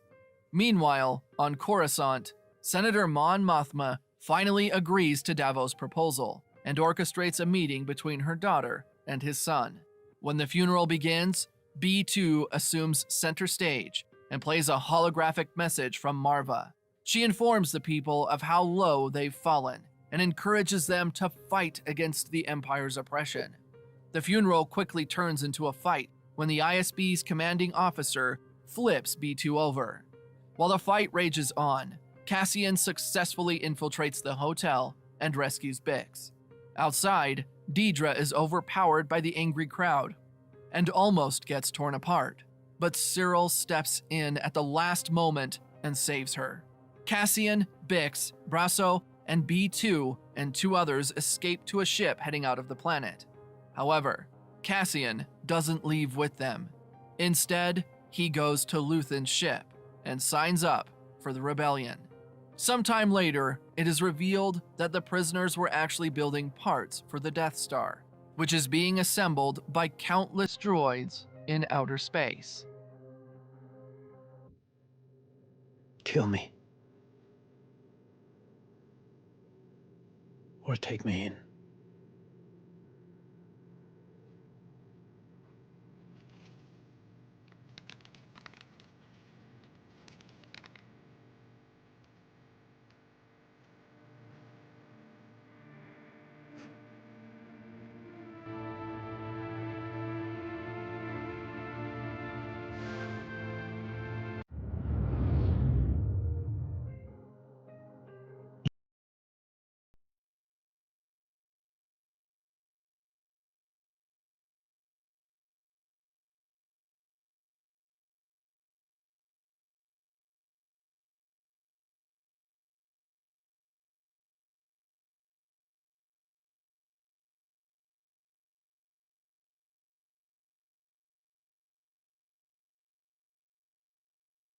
Meanwhile, on Coruscant, Senator Mon Mothma finally agrees to Davos' proposal and orchestrates a meeting between her daughter and his son. When the funeral begins, B2 assumes center stage and plays a holographic message from Marva. She informs the people of how low they've fallen and encourages them to fight against the Empire's oppression. The funeral quickly turns into a fight when the ISB's commanding officer flips B2 over. While the fight rages on, Cassian successfully infiltrates the hotel and rescues Bix. Outside, Deidre is overpowered by the angry crowd and almost gets torn apart, but Cyril steps in at the last moment and saves her. Cassian, Bix, Brasso, and B2 and two others escape to a ship heading out of the planet. However, Cassian doesn't leave with them. Instead, he goes to Luthen's ship and signs up for the rebellion. Sometime later, it is revealed that the prisoners were actually building parts for the Death Star, which is being assembled by countless droids in outer space. Kill me. Or take me in.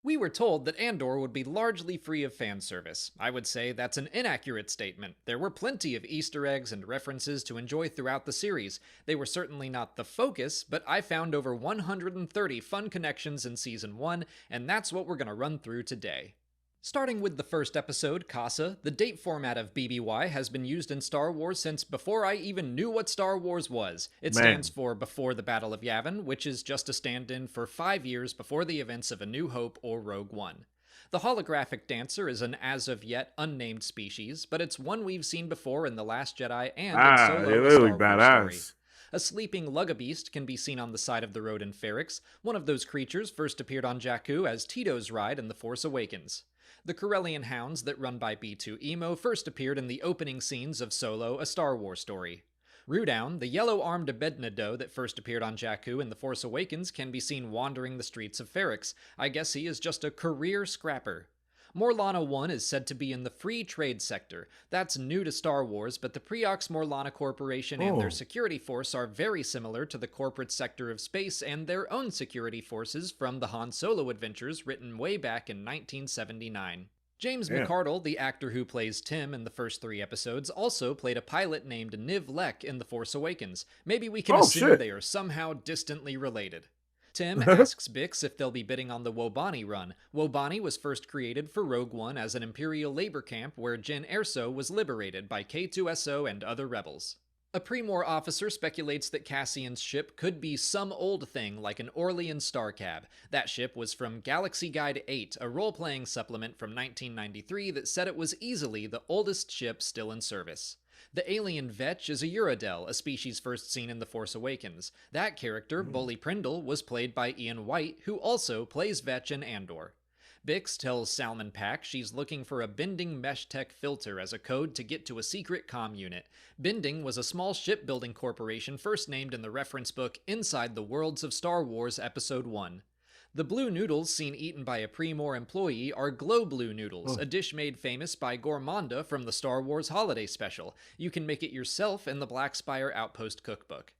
We were told that Andor would be largely free of fan service. I would say that's an inaccurate statement. There were plenty of Easter eggs and references to enjoy throughout the series. They were certainly not the focus, but I found over 130 fun connections in Season 1, and that's what we're going to run through today. Starting with the first episode, Casa, the date format of BBY has been used in Star Wars since before I even knew what Star Wars was. It stands for Before the Battle of Yavin, which is just a stand-in for 5 years before the events of A New Hope or Rogue One. The holographic dancer is an as-of-yet unnamed species, but it's one we've seen before in The Last Jedi and in Solo, a Star Wars story. A sleeping lugabeast can be seen on the side of the road in Ferrix. One of those creatures first appeared on Jakku as Tito's ride in The Force Awakens. The Corellian hounds that run by B2 Emo first appeared in the opening scenes of Solo, a Star Wars story. Rudown, the yellow-armed Abednado that first appeared on Jakku in The Force Awakens, can be seen wandering the streets of Ferrix. I guess he is just a career scrapper. Morlana 1 is said to be in the free trade sector. That's new to Star Wars, but the Preox Morlana Corporation and their security force are very similar to the corporate sector of space and their own security forces from the Han Solo adventures written way back in 1979. James McArdle, the actor who plays Tim in the first 3 episodes, also played a pilot named Niv Lek in The Force Awakens. Maybe we can assume they are somehow distantly related. Tim asks Bix if they'll be bidding on the Wobani run. Wobani was first created for Rogue One as an Imperial labor camp where Jyn Erso was liberated by K2SO and other rebels. A Pre-Mor officer speculates that Cassian's ship could be some old thing like an Orlean Starcab. That ship was from Galaxy Guide 8, a role-playing supplement from 1993 that said it was easily the oldest ship still in service. The alien Vetch is a Eurodel, a species first seen in The Force Awakens. That character, Bully Prindle, was played by Ian White, who also plays Vetch in Andor. Bix tells Salmon Pack she's looking for a bending mesh tech filter as a code to get to a secret comm unit. Bending was a small shipbuilding corporation first named in the reference book Inside the Worlds of Star Wars Episode 1. The blue noodles seen eaten by a Pre-Mor employee are Glow Blue Noodles, a dish made famous by Gourmanda from the Star Wars Holiday Special. You can make it yourself in the Black Spire Outpost cookbook.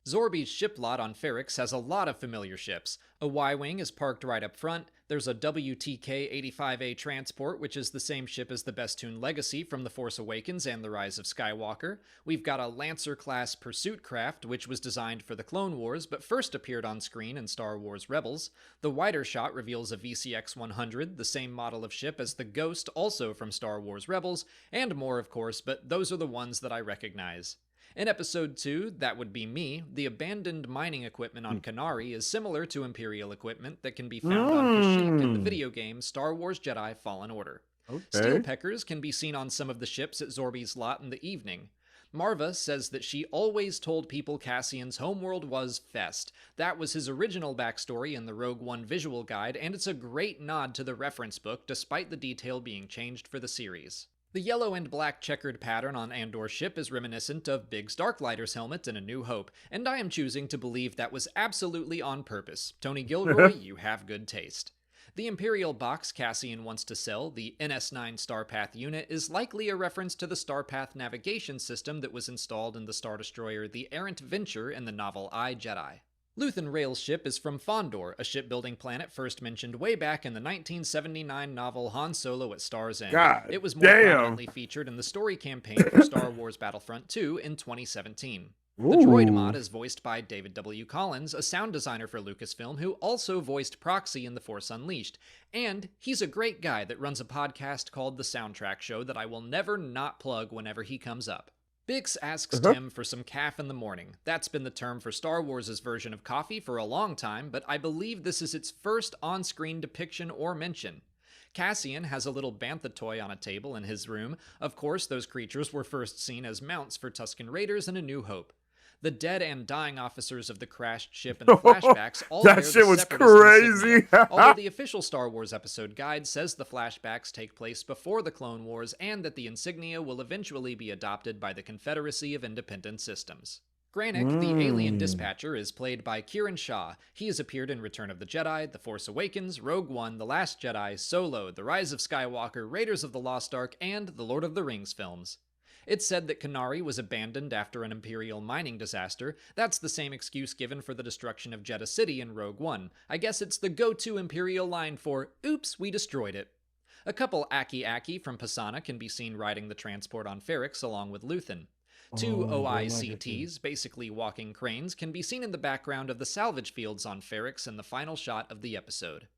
Zorby's ship lot on Ferrix has a lot of familiar ships. A Y-Wing is parked right up front. There's a WTK-85A transport, which is the same ship as the Bestoon Legacy from The Force Awakens and The Rise of Skywalker. We've got a Lancer-class pursuit craft, which was designed for the Clone Wars, but first appeared on screen in Star Wars Rebels. The wider shot reveals a VCX-100, the same model of ship as the Ghost, also from Star Wars Rebels, and more of course, but those are the ones that I recognize. In Episode 2, that would be me, the abandoned mining equipment on Kenari is similar to Imperial equipment that can be found on Kashyyyk in the video game Star Wars Jedi Fallen Order. Steelpeckers can be seen on some of the ships at Zorby's lot in the evening. Marva says that she always told people Cassian's homeworld was Fest. That was his original backstory in the Rogue One visual guide, and it's a great nod to the reference book despite the detail being changed for the series. The yellow and black checkered pattern on Andor's ship is reminiscent of Biggs Darklighter's helmet in A New Hope, and I am choosing to believe that was absolutely on purpose. Tony Gilroy, you have good taste. The Imperial box Cassian wants to sell, the NS9 Starpath unit, is likely a reference to the Starpath navigation system that was installed in the Star Destroyer The Errant Venture in the novel I, Jedi. Luthen Rail's ship is from Fondor, a shipbuilding planet first mentioned way back in the 1979 novel Han Solo at Star's End. It was more prominently featured in the story campaign for Star Wars Battlefront 2 in 2017. The droid mod is voiced by David W. Collins, a sound designer for Lucasfilm who also voiced Proxy in The Force Unleashed. And he's a great guy that runs a podcast called The Soundtrack Show that I will never not plug whenever he comes up. Bix asks Tim for some caf in the morning. That's been the term for Star Wars' version of coffee for a long time, but I believe this is its first on-screen depiction or mention. Cassian has a little bantha toy on a table in his room. Of course, those creatures were first seen as mounts for Tusken Raiders in A New Hope. The dead and dying officers of the crashed ship in the flashbacks all that shit was crazy. Although the official Star Wars episode guide says the flashbacks take place before the Clone Wars and that the insignia will eventually be adopted by the Confederacy of Independent Systems. Brannick, the alien dispatcher, is played by Kieran Shaw. He has appeared in Return of the Jedi, The Force Awakens, Rogue One, The Last Jedi, Solo, The Rise of Skywalker, Raiders of the Lost Ark, and the Lord of the Rings films. It's said that Kenari was abandoned after an Imperial mining disaster. That's the same excuse given for the destruction of Jedha City in Rogue One. I guess it's the go-to Imperial line for, oops, we destroyed it. A couple Aki from Pisana can be seen riding the transport on Ferrix along with Luthen. Two OICTs, basically walking cranes, can be seen in the background of the salvage fields on Ferrix in the final shot of the episode.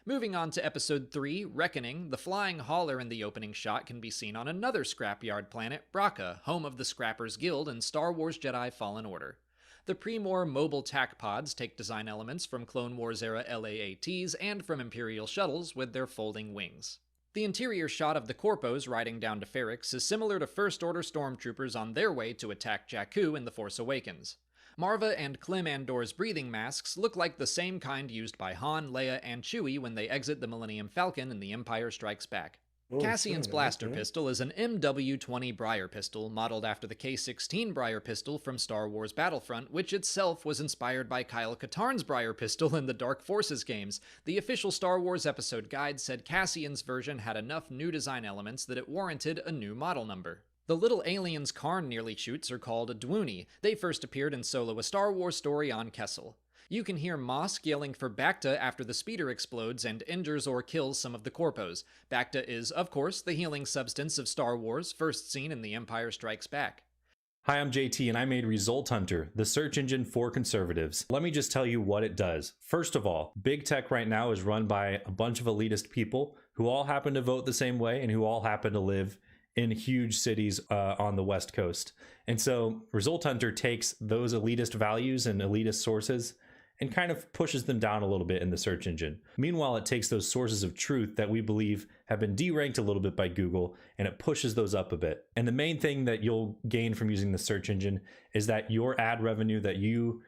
Moving on to Episode 3, Reckoning, the flying hauler in the opening shot can be seen on another scrapyard planet, Bracca, home of the Scrappers Guild in Star Wars Jedi Fallen Order. The Pre-Mor mobile tack pods take design elements from Clone Wars-era LAATs and from Imperial shuttles with their folding wings. The interior shot of the Corpos riding down to Ferrix is similar to First Order stormtroopers on their way to attack Jakku in The Force Awakens. Marva and Clem Andor's breathing masks look like the same kind used by Han, Leia, and Chewie when they exit the Millennium Falcon in The Empire Strikes Back. Cassian's blaster pistol is an MW-20 Briar pistol, modeled after the K-16 Briar pistol from Star Wars Battlefront, which itself was inspired by Kyle Katarn's Briar pistol in the Dark Forces games. The official Star Wars episode guide said Cassian's version had enough new design elements that it warranted a new model number. The little aliens Karn nearly shoots are called Dwoonie. They first appeared in Solo: A Star Wars Story on Kessel. You can hear Mosk yelling for Bacta after the speeder explodes and injures or kills some of the Corpos. Bacta is, of course, the healing substance of Star Wars, first seen in The Empire Strikes Back. Hi, I'm JT and I made Result Hunter, the search engine for conservatives. Let me just tell you what it does. First of all, big tech right now is run by a bunch of elitist people who all happen to vote the same way and who all happen to live in huge cities on the West Coast. And so Result Hunter takes those elitist values and elitist sources and kind of pushes them down a little bit in the search engine. Meanwhile, it takes those sources of truth that we believe have been deranked a little bit by Google, and it pushes those up a bit. And the main thing that you'll gain from using the search engine is that your ad revenue that you...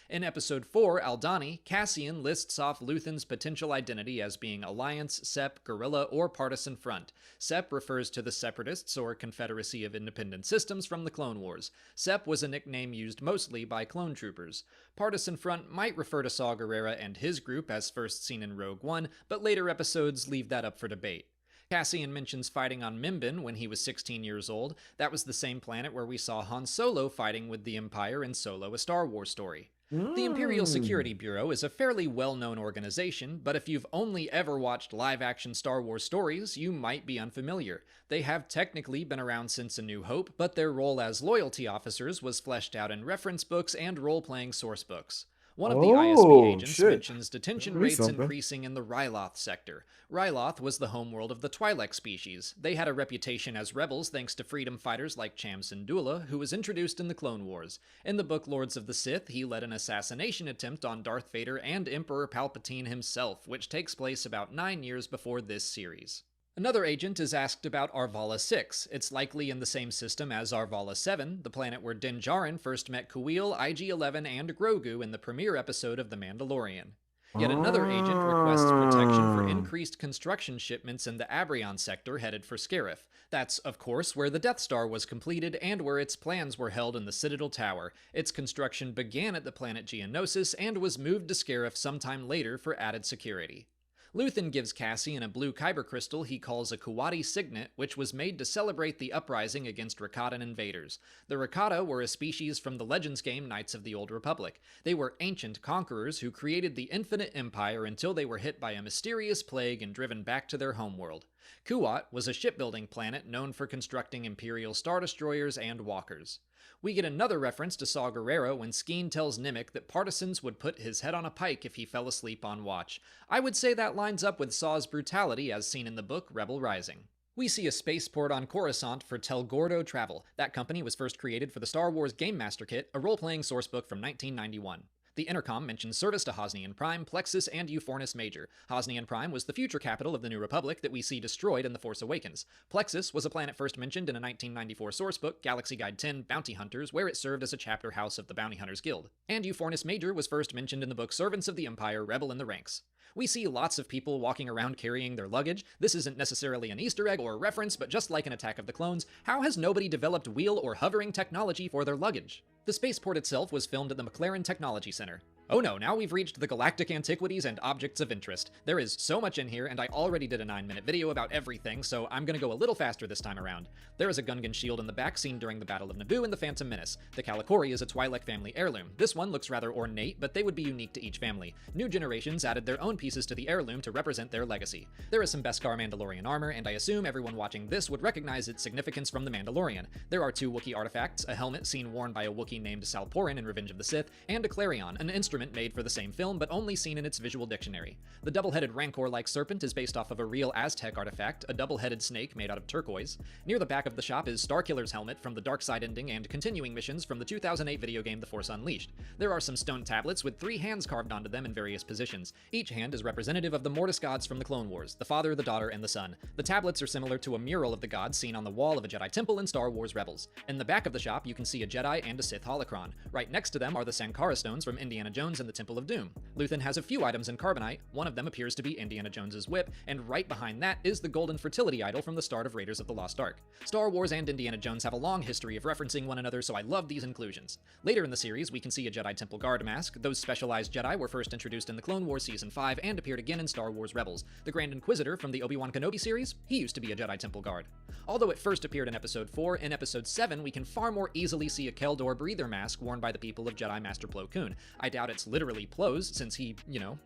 In episode 4, Aldani, Cassian lists off Luthen's potential identity as being Alliance, SEP, Guerrilla, or Partisan Front. SEP refers to the Separatists, or Confederacy of Independent Systems, from the Clone Wars. SEP was a nickname used mostly by clone troopers. Partisan Front might refer to Saw Gerrera and his group as first seen in Rogue One, but later episodes leave that up for debate. Cassian mentions fighting on Mimban when he was 16 years old. That was the same planet where we saw Han Solo fighting with the Empire in Solo: A Star Wars Story. The Imperial Security Bureau is a fairly well-known organization, but if you've only ever watched live-action Star Wars stories, you might be unfamiliar. They have technically been around since A New Hope, but their role as loyalty officers was fleshed out in reference books and role-playing source books. One of the ISB agents mentions detention rates increasing in the Ryloth sector. Ryloth was the homeworld of the Twi'lek species. They had a reputation as rebels thanks to freedom fighters like Cham Syndulla, who was introduced in the Clone Wars. In the book Lords of the Sith, he led an assassination attempt on Darth Vader and Emperor Palpatine himself, which takes place about 9 years before this series. Another agent is asked about Arvala 6. It's likely in the same system as Arvala 7, the planet where Din Djarin first met Kuiil, IG-11, and Grogu in the premiere episode of The Mandalorian. Yet another agent requests protection for increased construction shipments in the Abrion sector headed for Scarif. That's, of course, where the Death Star was completed and where its plans were held in the Citadel Tower. Its construction began at the planet Geonosis and was moved to Scarif sometime later for added security. Luthen gives Cassian a blue kyber crystal he calls a Kuwati Signet, which was made to celebrate the uprising against Rakatan invaders. The Rakata were a species from the Legends game Knights of the Old Republic. They were ancient conquerors who created the Infinite Empire until they were hit by a mysterious plague and driven back to their homeworld. Kuwat was a shipbuilding planet known for constructing Imperial Star Destroyers and walkers. We get another reference to Saw Gerrera when Skeen tells Nemik that partisans would put his head on a pike if he fell asleep on watch. I would say that lines up with Saw's brutality as seen in the book Rebel Rising. We see a spaceport on Coruscant for Tel Gordo Travel. That company was first created for the Star Wars Game Master Kit, a role-playing sourcebook from 1991. The intercom mentions service to Hosnian Prime, Plexus, and Euphornis Major. Hosnian Prime was the future capital of the New Republic that we see destroyed in The Force Awakens. Plexus was a planet first mentioned in a 1994 sourcebook, Galaxy Guide 10, Bounty Hunters, where it served as a chapter house of the Bounty Hunters Guild. And Euphornis Major was first mentioned in the book Servants of the Empire, Rebel in the Ranks. We see lots of people walking around carrying their luggage. This isn't necessarily an Easter egg or a reference, but just like in Attack of the Clones, how has nobody developed wheel or hovering technology for their luggage? The spaceport itself was filmed at the McLaren Technology Center. Oh no, now we've reached the galactic antiquities and objects of interest. There is so much in here, and I already did a 9-minute video about everything, so I'm gonna go a little faster this time around. There is a Gungan shield in the back seen during the Battle of Naboo and the Phantom Menace. The Kalikori is a Twi'lek family heirloom. This one looks rather ornate, but they would be unique to each family. New generations added their own pieces to the heirloom to represent their legacy. There is some Beskar Mandalorian armor, and I assume everyone watching this would recognize its significance from The Mandalorian. There are 2 Wookiee artifacts, a helmet seen worn by a Wookiee named Salporin in Revenge of the Sith, and a Clarion, an instrument made for the same film, but only seen in its visual dictionary. The double-headed Rancor-like serpent is based off of a real Aztec artifact, a double-headed snake made out of turquoise. Near the back of the shop is Starkiller's helmet from the Dark Side ending and continuing missions from the 2008 video game The Force Unleashed. There are some stone tablets with 3 hands carved onto them in various positions. Each hand is representative of the Mortis gods from the Clone Wars, the Father, the Daughter, and the Son. The tablets are similar to a mural of the gods seen on the wall of a Jedi temple in Star Wars Rebels. In the back of the shop, you can see a Jedi and a Sith holocron. Right next to them are the Sankara stones from Indiana Jones and the Temple of Doom. Luthen has a few items in carbonite. One of them appears to be Indiana Jones's whip, and right behind that is the golden fertility idol from the start of Raiders of the Lost Ark. Star Wars and Indiana Jones have a long history of referencing one another, so I love these inclusions. Later in the series, we can see a Jedi Temple Guard mask. Those specialized Jedi were first introduced in the Clone Wars Season 5 and appeared again in Star Wars Rebels. The Grand Inquisitor from the Obi-Wan Kenobi series, he used to be a Jedi Temple Guard. Although it first appeared in Episode 4, in Episode 7 we can far more easily see a Keldor breather mask worn by the people of Jedi Master Plo Koon. I doubt helmets literally Plo's since he,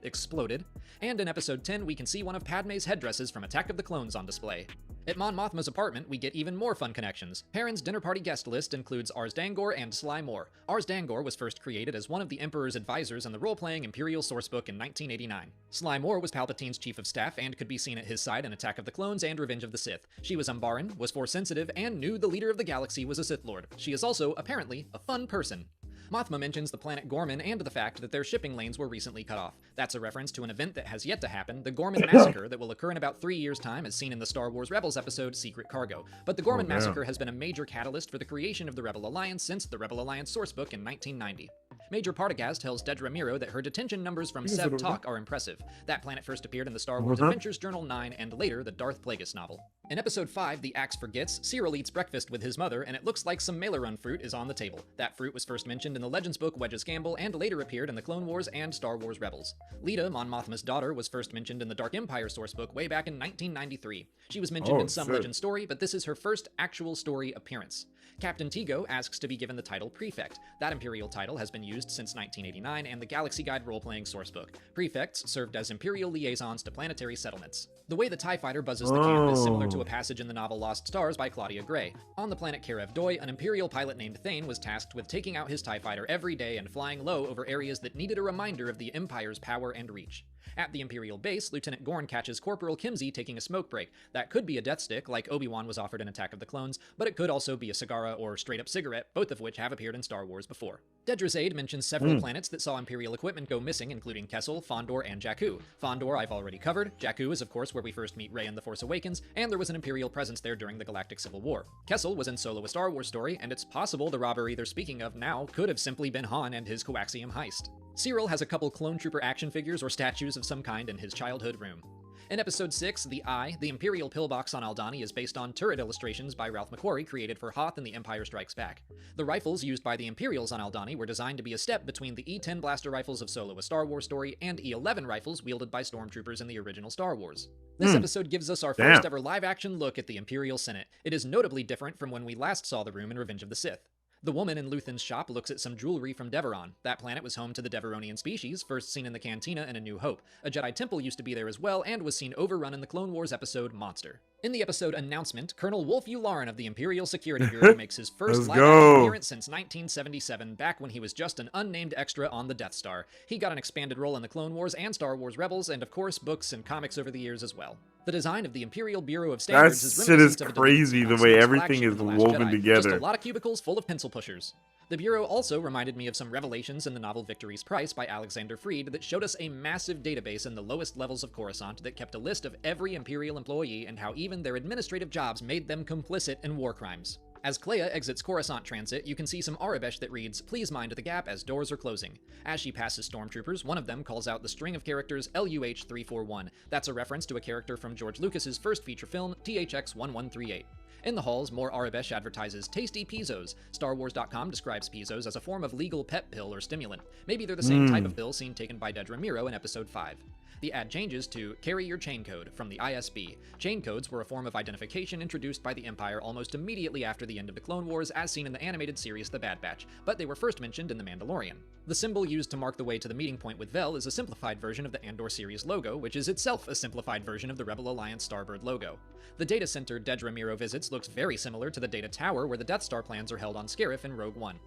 exploded. And in episode 10, we can see one of Padme's headdresses from Attack of the Clones on display. At Mon Mothma's apartment, we get even more fun connections. Perrin's dinner party guest list includes Ars Dangor and Sly Moore. Ars Dangor was first created as one of the Emperor's advisors in the role-playing Imperial sourcebook in 1989. Sly Moore was Palpatine's chief of staff and could be seen at his side in Attack of the Clones and Revenge of the Sith. She was Umbaran, was Force-sensitive, and knew the leader of the galaxy was a Sith Lord. She is also, apparently, a fun person. Mothma mentions the planet Gorman and the fact that their shipping lanes were recently cut off. That's a reference to an event that has yet to happen, the Gorman Massacre, that will occur in about 3 years' time as seen in the Star Wars Rebels episode Secret Cargo. But the Gorman Massacre has been a major catalyst for the creation of the Rebel Alliance since the Rebel Alliance sourcebook in 1990. Major Partagaz tells Dedra Meero that her detention numbers from Seb Talk are impressive. That planet first appeared in the Star Wars Adventures Journal 9 and later the Darth Plagueis novel. In episode 5, The Axe Forgets, Cyril eats breakfast with his mother and it looks like some Malarun fruit is on the table. That fruit was first mentioned in the Legends book Wedge's Gamble and later appeared in the Clone Wars and Star Wars Rebels. Lita, Mon Mothma's daughter, was first mentioned in the Dark Empire sourcebook way back in 1993. She was mentioned in some Legend story, but this is her first actual story appearance. Captain Tigo asks to be given the title Prefect. That Imperial title has been used since 1989 and the Galaxy Guide role-playing sourcebook. Prefects served as Imperial liaisons to planetary settlements. The way the TIE fighter buzzes the camp is similar to a passage in the novel Lost Stars by Claudia Gray. On the planet Karev Doi, an Imperial pilot named Thane was tasked with taking out his TIE fighter every day and flying low over areas that needed a reminder of the Empire's power and reach. At the Imperial base, Lieutenant Gorn catches Corporal Kimsey taking a smoke break. That could be a death stick, like Obi-Wan was offered in Attack of the Clones, but it could also be a cigar or straight-up cigarette, both of which have appeared in Star Wars before. Dedra's aide mentions several planets that saw Imperial equipment go missing, including Kessel, Fondor, and Jakku. Fondor I've already covered, Jakku is of course where we first meet Rey in The Force Awakens, and there was an Imperial presence there during the Galactic Civil War. Kessel was in Solo: A Star Wars Story, and it's possible the robbery they're speaking of now could have simply been Han and his coaxium heist. Cyril has a couple clone trooper action figures or statues of some kind in his childhood room. In episode 6, The Eye, the Imperial pillbox on Aldhani is based on turret illustrations by Ralph McQuarrie created for Hoth in The Empire Strikes Back. The rifles used by the Imperials on Aldhani were designed to be a step between the E-10 blaster rifles of Solo: A Star Wars Story and E-11 rifles wielded by stormtroopers in the original Star Wars. This episode gives us our first ever live-action look at the Imperial Senate. It is notably different from when we last saw the room in Revenge of the Sith. The woman in Luthen's shop looks at some jewelry from Deveron. That planet was home to the Deveronian species, first seen in the Cantina in A New Hope. A Jedi temple used to be there as well, and was seen overrun in the Clone Wars episode Monster. In the episode Announcement, Colonel Wolf Ularen of the Imperial Security Bureau makes his first live-action appearance since 1977, back when he was just an unnamed extra on the Death Star. He got an expanded role in the Clone Wars and Star Wars Rebels, and of course books and comics over the years as well. The design of the Imperial Bureau of Standards is reminiscent of a crazy the way everything is woven together. Just a lot of cubicles full of pencil pushers. The Bureau also reminded me of some revelations in the novel Victory's Price by Alexander Freed that showed us a massive database in the lowest levels of Coruscant that kept a list of every Imperial employee and how even their administrative jobs made them complicit in war crimes. As Clea exits Coruscant Transit, you can see some Arabesh that reads, "Please mind the gap as doors are closing." As she passes stormtroopers, one of them calls out the string of characters LUH-341. That's a reference to a character from George Lucas's first feature film, THX-1138. In the halls, more Arabesh advertises tasty pizzos. StarWars.com describes pizzos as a form of legal pep pill or stimulant. Maybe they're the same type of pill seen taken by Dedra Meero in episode 5. The ad changes to "Carry your chain code" from the ISB. Chain codes were a form of identification introduced by the Empire almost immediately after the end of the Clone Wars, as seen in the animated series The Bad Batch, but they were first mentioned in The Mandalorian. The symbol used to mark the way to the meeting point with Vel is a simplified version of the Andor series logo, which is itself a simplified version of the Rebel Alliance Starbird logo. The data center Dedra Meero visits looks very similar to the data tower where the Death Star plans are held on Scarif in Rogue One.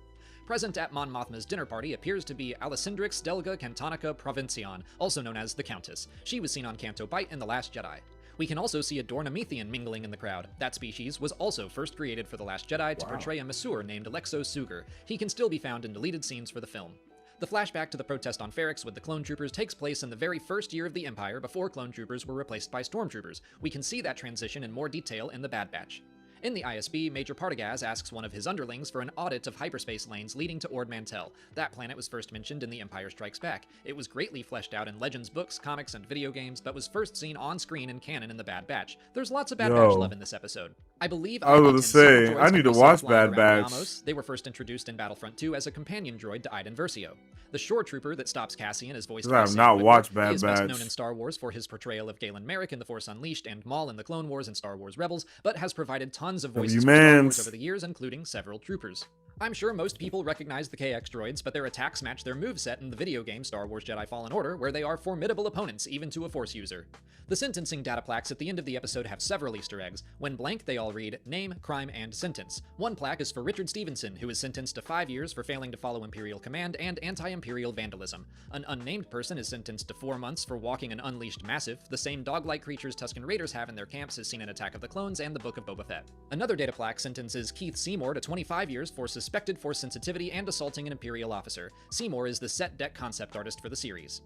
Present at Mon Mothma's dinner party appears to be Alessandrix Delga Cantonica Provincion, also known as the Countess. She was seen on Canto Bight in The Last Jedi. We can also see a Dornamethian mingling in the crowd. That species was also first created for The Last Jedi to portray a Masseur named Alexo Suger. He can still be found in deleted scenes for the film. The flashback to the protest on Ferrix with the clone troopers takes place in the very first year of the Empire before clone troopers were replaced by stormtroopers. We can see that transition in more detail in The Bad Batch. In the ISB, Major Partagaz asks one of his underlings for an audit of hyperspace lanes leading to Ord Mantell. That planet was first mentioned in The Empire Strikes Back. It was greatly fleshed out in Legends books, comics, and video games, but was first seen on screen in canon in The Bad Batch. There's lots of Bad Batch love in this episode. I believe I was going to say, I need to watch Bad Batch. They were first introduced in Battlefront 2 as a companion droid to Iden Versio. The shore trooper that stops Cassian is voiced by I have not watched Bad Batch. He is best known in Star Wars for his portrayal of Galen Merrick in The Force Unleashed and Maul in the Clone Wars and Star Wars Rebels, but has provided tons of voices for Star Wars over the years, including several troopers. I'm sure most people recognize the KX droids, but their attacks match their moveset in the video game Star Wars Jedi Fallen Order, where they are formidable opponents even to a Force user. The sentencing data plaques at the end of the episode have several Easter eggs. When blank, they all read name, crime, and sentence. One plaque is for Richard Stevenson, who is sentenced to 5 years for failing to follow Imperial command and anti-Imperial vandalism. An unnamed person is sentenced to 4 months for walking an unleashed massive, the same dog-like creatures Tusken Raiders have in their camps as seen in Attack of the Clones and the Book of Boba Fett. Another data plaque sentences Keith Seymour to 25 years for suspected Force sensitivity and assaulting an Imperial officer. Seymour is the set deck concept artist for the series.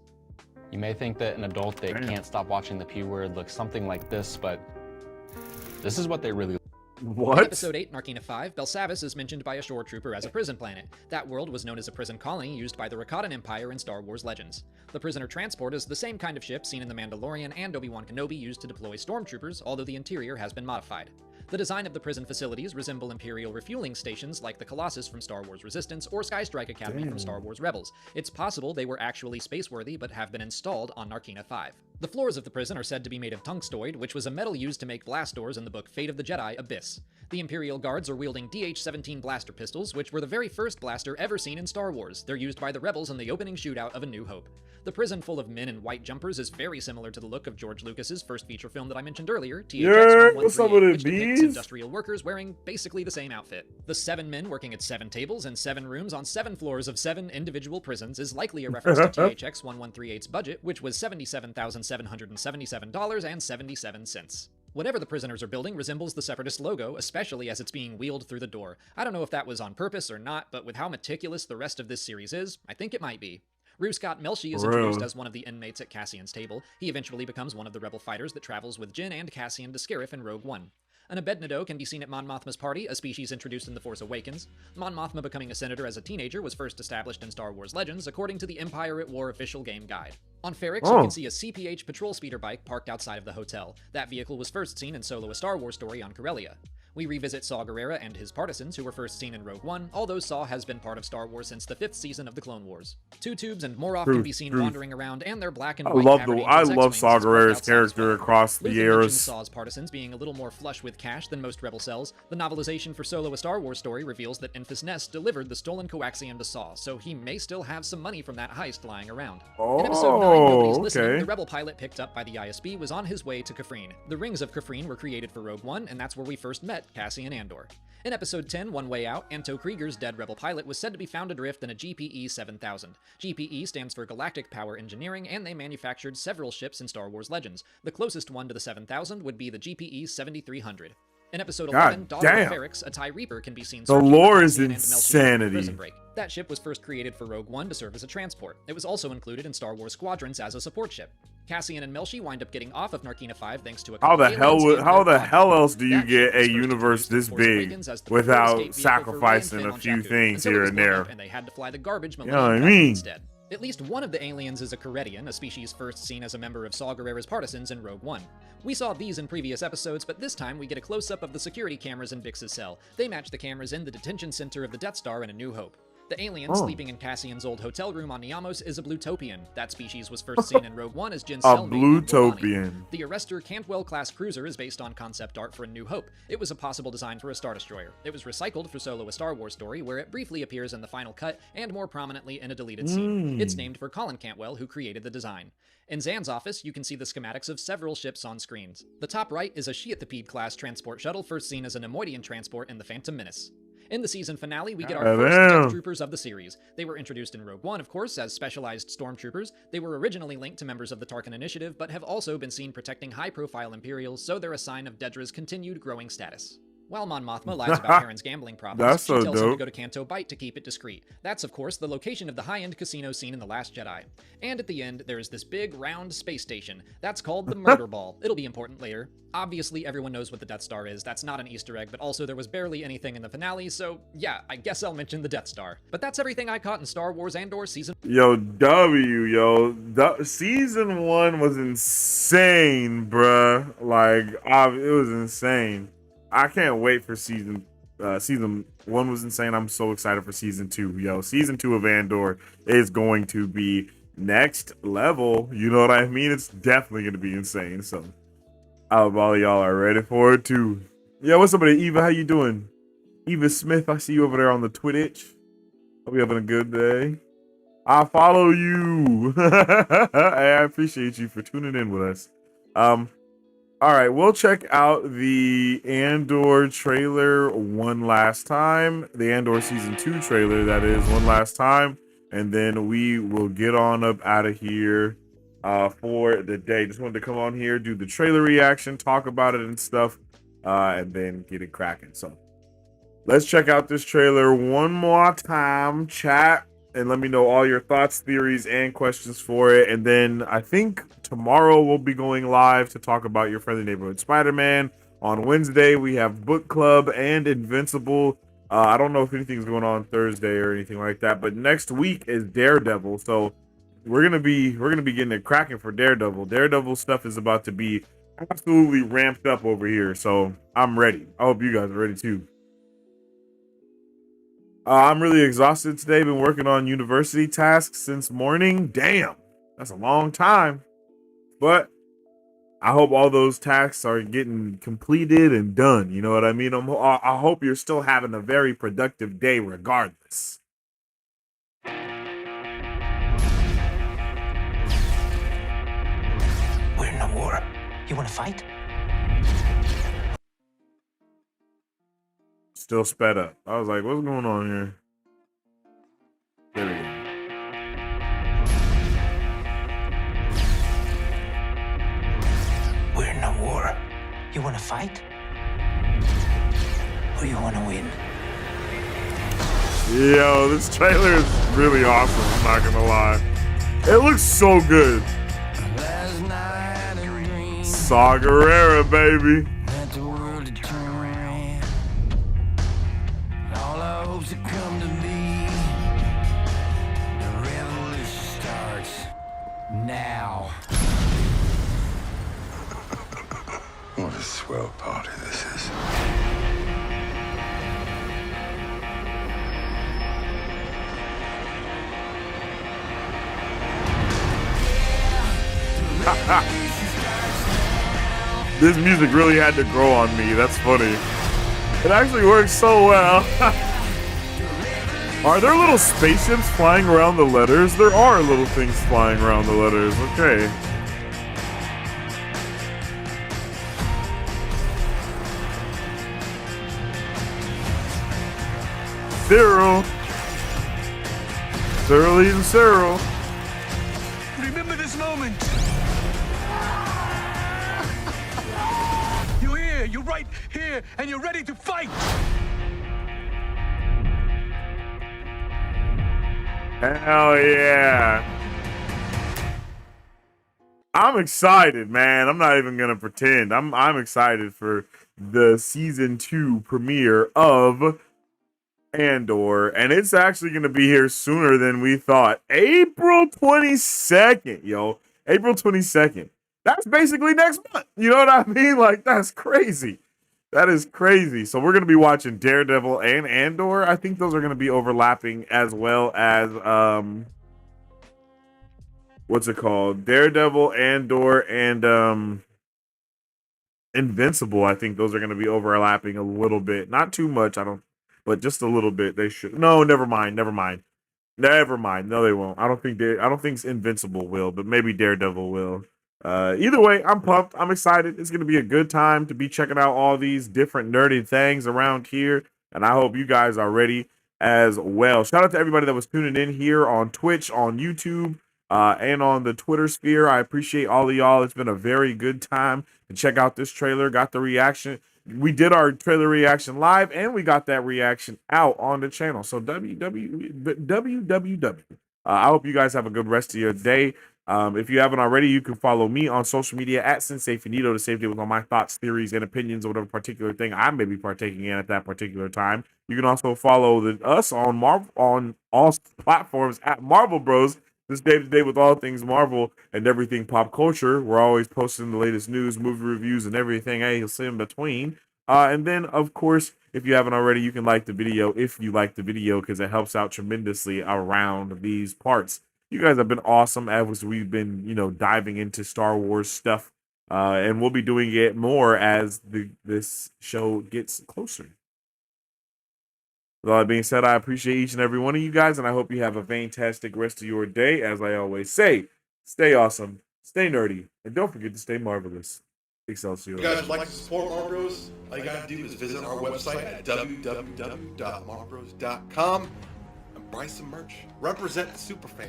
You may think that an adult that can't stop watching the P word looks something like this, but this is what they really What? In Episode 8, Narkina 5, Belsavis is mentioned by a shore trooper as a prison planet. That world was known as a prison colony used by the Rakatan Empire in Star Wars Legends. The prisoner transport is the same kind of ship seen in The Mandalorian and Obi-Wan Kenobi used to deploy stormtroopers, although the interior has been modified. The design of the prison facilities resemble Imperial refueling stations like the Colossus from Star Wars Resistance or Skystrike Academy from Star Wars Rebels. It's possible they were actually spaceworthy but have been installed on Narkina 5. The floors of the prison are said to be made of tungstoid, which was a metal used to make blast doors in the book Fate of the Jedi: Abyss. The Imperial guards are wielding DH-17 blaster pistols, which were the very first blaster ever seen in Star Wars. They're used by the rebels in the opening shootout of A New Hope. The prison full of men in white jumpers is very similar to the look of George Lucas's first feature film that I mentioned earlier, THX 1138, which depicts industrial workers wearing basically the same outfit. The 7 men working at 7 tables and 7 rooms on 7 floors of 7 individual prisons is likely a reference to THX 1138's budget, which was $77,777.77. Whatever the prisoners are building resembles the Separatist logo, especially as it's being wheeled through the door. I don't know if that was on purpose or not, but with how meticulous the rest of this series is, I think it might be. Rue Scott Melshi is introduced as one of the inmates at Cassian's table. He eventually becomes one of the rebel fighters that travels with Jyn and Cassian to Scarif in Rogue One. An Abednego can be seen at Mon Mothma's party, a species introduced in The Force Awakens. Mon Mothma becoming a senator as a teenager was first established in Star Wars Legends, according to the Empire at War official game guide. On Ferrix, you can see a CPH patrol speeder bike parked outside of the hotel. That vehicle was first seen in Solo: A Star Wars Story on Corellia. We revisit Saw Gerrera and his partisans, who were first seen in Rogue One, although Saw has been part of Star Wars since the 5th season of the Clone Wars. Two Tubes and Morok can be seen wandering around, and their black and white I love Saw Gerrera's character across the years. Saw's partisans being a little more flush with cash than most rebel cells. The novelization for Solo: A Star Wars Story reveals that Enfys Nest delivered the stolen coaxium to Saw, so he may still have some money from that heist lying around. In Episode 9, Nobody's Listening, the rebel pilot picked up by the ISB was on his way to Kafrene. The rings of Kafrene were created for Rogue One, and that's where we first met Cassian Andor. In Episode 10, One Way Out, Anto Krieger's dead rebel pilot was said to be found adrift in a GPE 7000. GPE stands for Galactic Power Engineering, and they manufactured several ships in Star Wars Legends. The closest one to the 7000 would be the GPE 7300. In Episode 11, Daughter of Ferrix, a TIE Reaper can be seen the lore is insanity. That ship was first created for Rogue One to serve as a transport. It was also included in Star Wars Squadrons as a support ship. Cassian and Melshi wind up getting off of Narkina 5 thanks to a how the hell else do you get a universe this big without sacrificing a few things here and there? And they had to fly the garbage instead. At least one of the aliens is a Corellian, a species first seen as a member of Saw Gerrera's partisans in Rogue One. We saw these in previous episodes, but this time we get a close-up of the security cameras in Bix's cell. They match the cameras in the detention center of the Death Star in A New Hope. The alien sleeping in Cassian's old hotel room on Niamos is a Blutopian. That species was first seen in Rogue One as Jyn's cellmate. Blutopian. The Arrestor Cantwell-class cruiser is based on concept art for A New Hope. It was a possible design for a Star Destroyer. It was recycled for Solo: A Star Wars Story, where it briefly appears in the final cut and more prominently in a deleted scene. It's named for Colin Cantwell, who created the design. In Zan's office, you can see the schematics of several ships on screens. The top right is a Shiathapede-class transport shuttle first seen as a Nemoidian transport in The Phantom Menace. In the season finale, we get our first Death Troopers of the series. They were introduced in Rogue One, of course, as specialized stormtroopers. They were originally linked to members of the Tarkin Initiative, but have also been seen protecting high-profile Imperials, so they're a sign of Dedra's continued growing status. While Mon Mothma lies about Heron's gambling problems, she tells him to go to Canto Bight to keep it discreet. That's, of course, the location of the high-end casino seen in The Last Jedi. And at the end, there's this big, round space station. That's called the Murder Ball. It'll be important later. Obviously, everyone knows what the Death Star is. That's not an Easter egg, but also there was barely anything in the finale, so yeah, I guess I'll mention the Death Star. But that's everything I caught in Star Wars Andor Season... Season 1 was insane, bruh. Like, it was insane. I can't wait for season 1 was insane. I'm so excited for season 2, Season 2 of Andor is going to be next level. You know what I mean? It's definitely going to be insane. So, I hope all of y'all are ready for it too. Yeah, what's up, Eva? How you doing? Eva Smith, I see you over there on the Twitch. Hope you're having a good day. I follow you. I appreciate you for tuning in with us. All right, we'll check out the Andor trailer one last time. The Andor season 2 trailer, that is, one last time, and then we will get on up out of here for the day. Just wanted to come on here, do the trailer reaction, talk about it and stuff, and then get it cracking. So let's check out this trailer one more time, chat, and let me know all your thoughts, theories, and questions for it. And then I think tomorrow we'll be going live to talk about Your Friendly Neighborhood Spider-Man. On Wednesday, we have Book Club and Invincible. I don't know if anything's going on Thursday or anything like that, but next week is Daredevil. So we're gonna be getting it cracking for Daredevil. Daredevil stuff is about to be absolutely ramped up over here. So I'm ready. I hope you guys are ready too. I'm really exhausted today. Been working on university tasks since morning. Damn, that's a long time. But I hope all those tasks are getting completed and done. You know what I mean? I hope you're still having a very productive day regardless. We're in a war. You want to fight? Still sped up. I was like, what's going on here? There we go. We're in a war. You want to fight? Or you want to win? Yo, this trailer is really awesome. I'm not gonna lie. It looks so good. Saw Gerrera, baby. Now. What a swell party this is. This music really had to grow on me. That's funny. It actually works so well. Are there little spaceships flying around the letters? There are little things flying around the letters. Okay. Cyril. Cyril and Cyril. Remember this moment. You're here. You're right here, and you're ready to fight. Hell yeah. I'm excited, man. I'm not even gonna pretend. I'm excited for the season 2 premiere of Andor, and it's actually gonna be here sooner than we thought. April 22nd, yo. April 22nd. That's basically next month. You know what I mean? Like, that's crazy. That is crazy. So we're going to be watching Daredevil and Andor. I think those are going to be overlapping, as well as what's it called? Daredevil, Andor, and Invincible. I think those are going to be overlapping a little bit. Not too much, but just a little bit. They should. No, never mind. No, they won't. I don't think Invincible will, but maybe Daredevil will. Either way, I'm pumped. I'm excited. It's going to be a good time to be checking out all these different nerdy things around here. And I hope you guys are ready as well. Shout out to everybody that was tuning in here on Twitch, on YouTube, and on the Twitter sphere. I appreciate all of y'all. It's been a very good time to check out this trailer. Got the reaction. We did our trailer reaction live, and we got that reaction out on the channel. So www. I hope you guys have a good rest of your day. If you haven't already, you can follow me on social media at Sensei Finito to save day with all my thoughts, theories, and opinions of whatever particular thing I may be partaking in at that particular time. You can also follow us on on all platforms at Marvel Bros. This day to day with all things Marvel and everything pop culture. We're always posting the latest news, movie reviews, and everything you'll see in between. And then, of course, if you haven't already, you can like the video if you like the video, because it helps out tremendously around these parts. You guys have been awesome as we've been, diving into Star Wars stuff. And we'll be doing it more as this show gets closer. With all that being said, I appreciate each and every one of you guys, and I hope you have a fantastic rest of your day. As I always say, stay awesome, stay nerdy, and don't forget to stay marvelous. Excelsior. If you guys would like to support Mark Bros, all you gotta do is visit our website at www.markbros.com and buy some merch. Represent the superfan.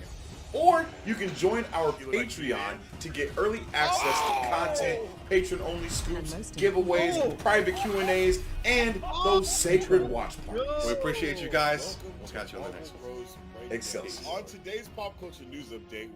Or you can join our Patreon to get early access to content, patron-only scoops, giveaways, private Q&As, and those sacred watch parties. We appreciate you guys. We'll catch you on the next one. Excelsior. On today's pop culture news update.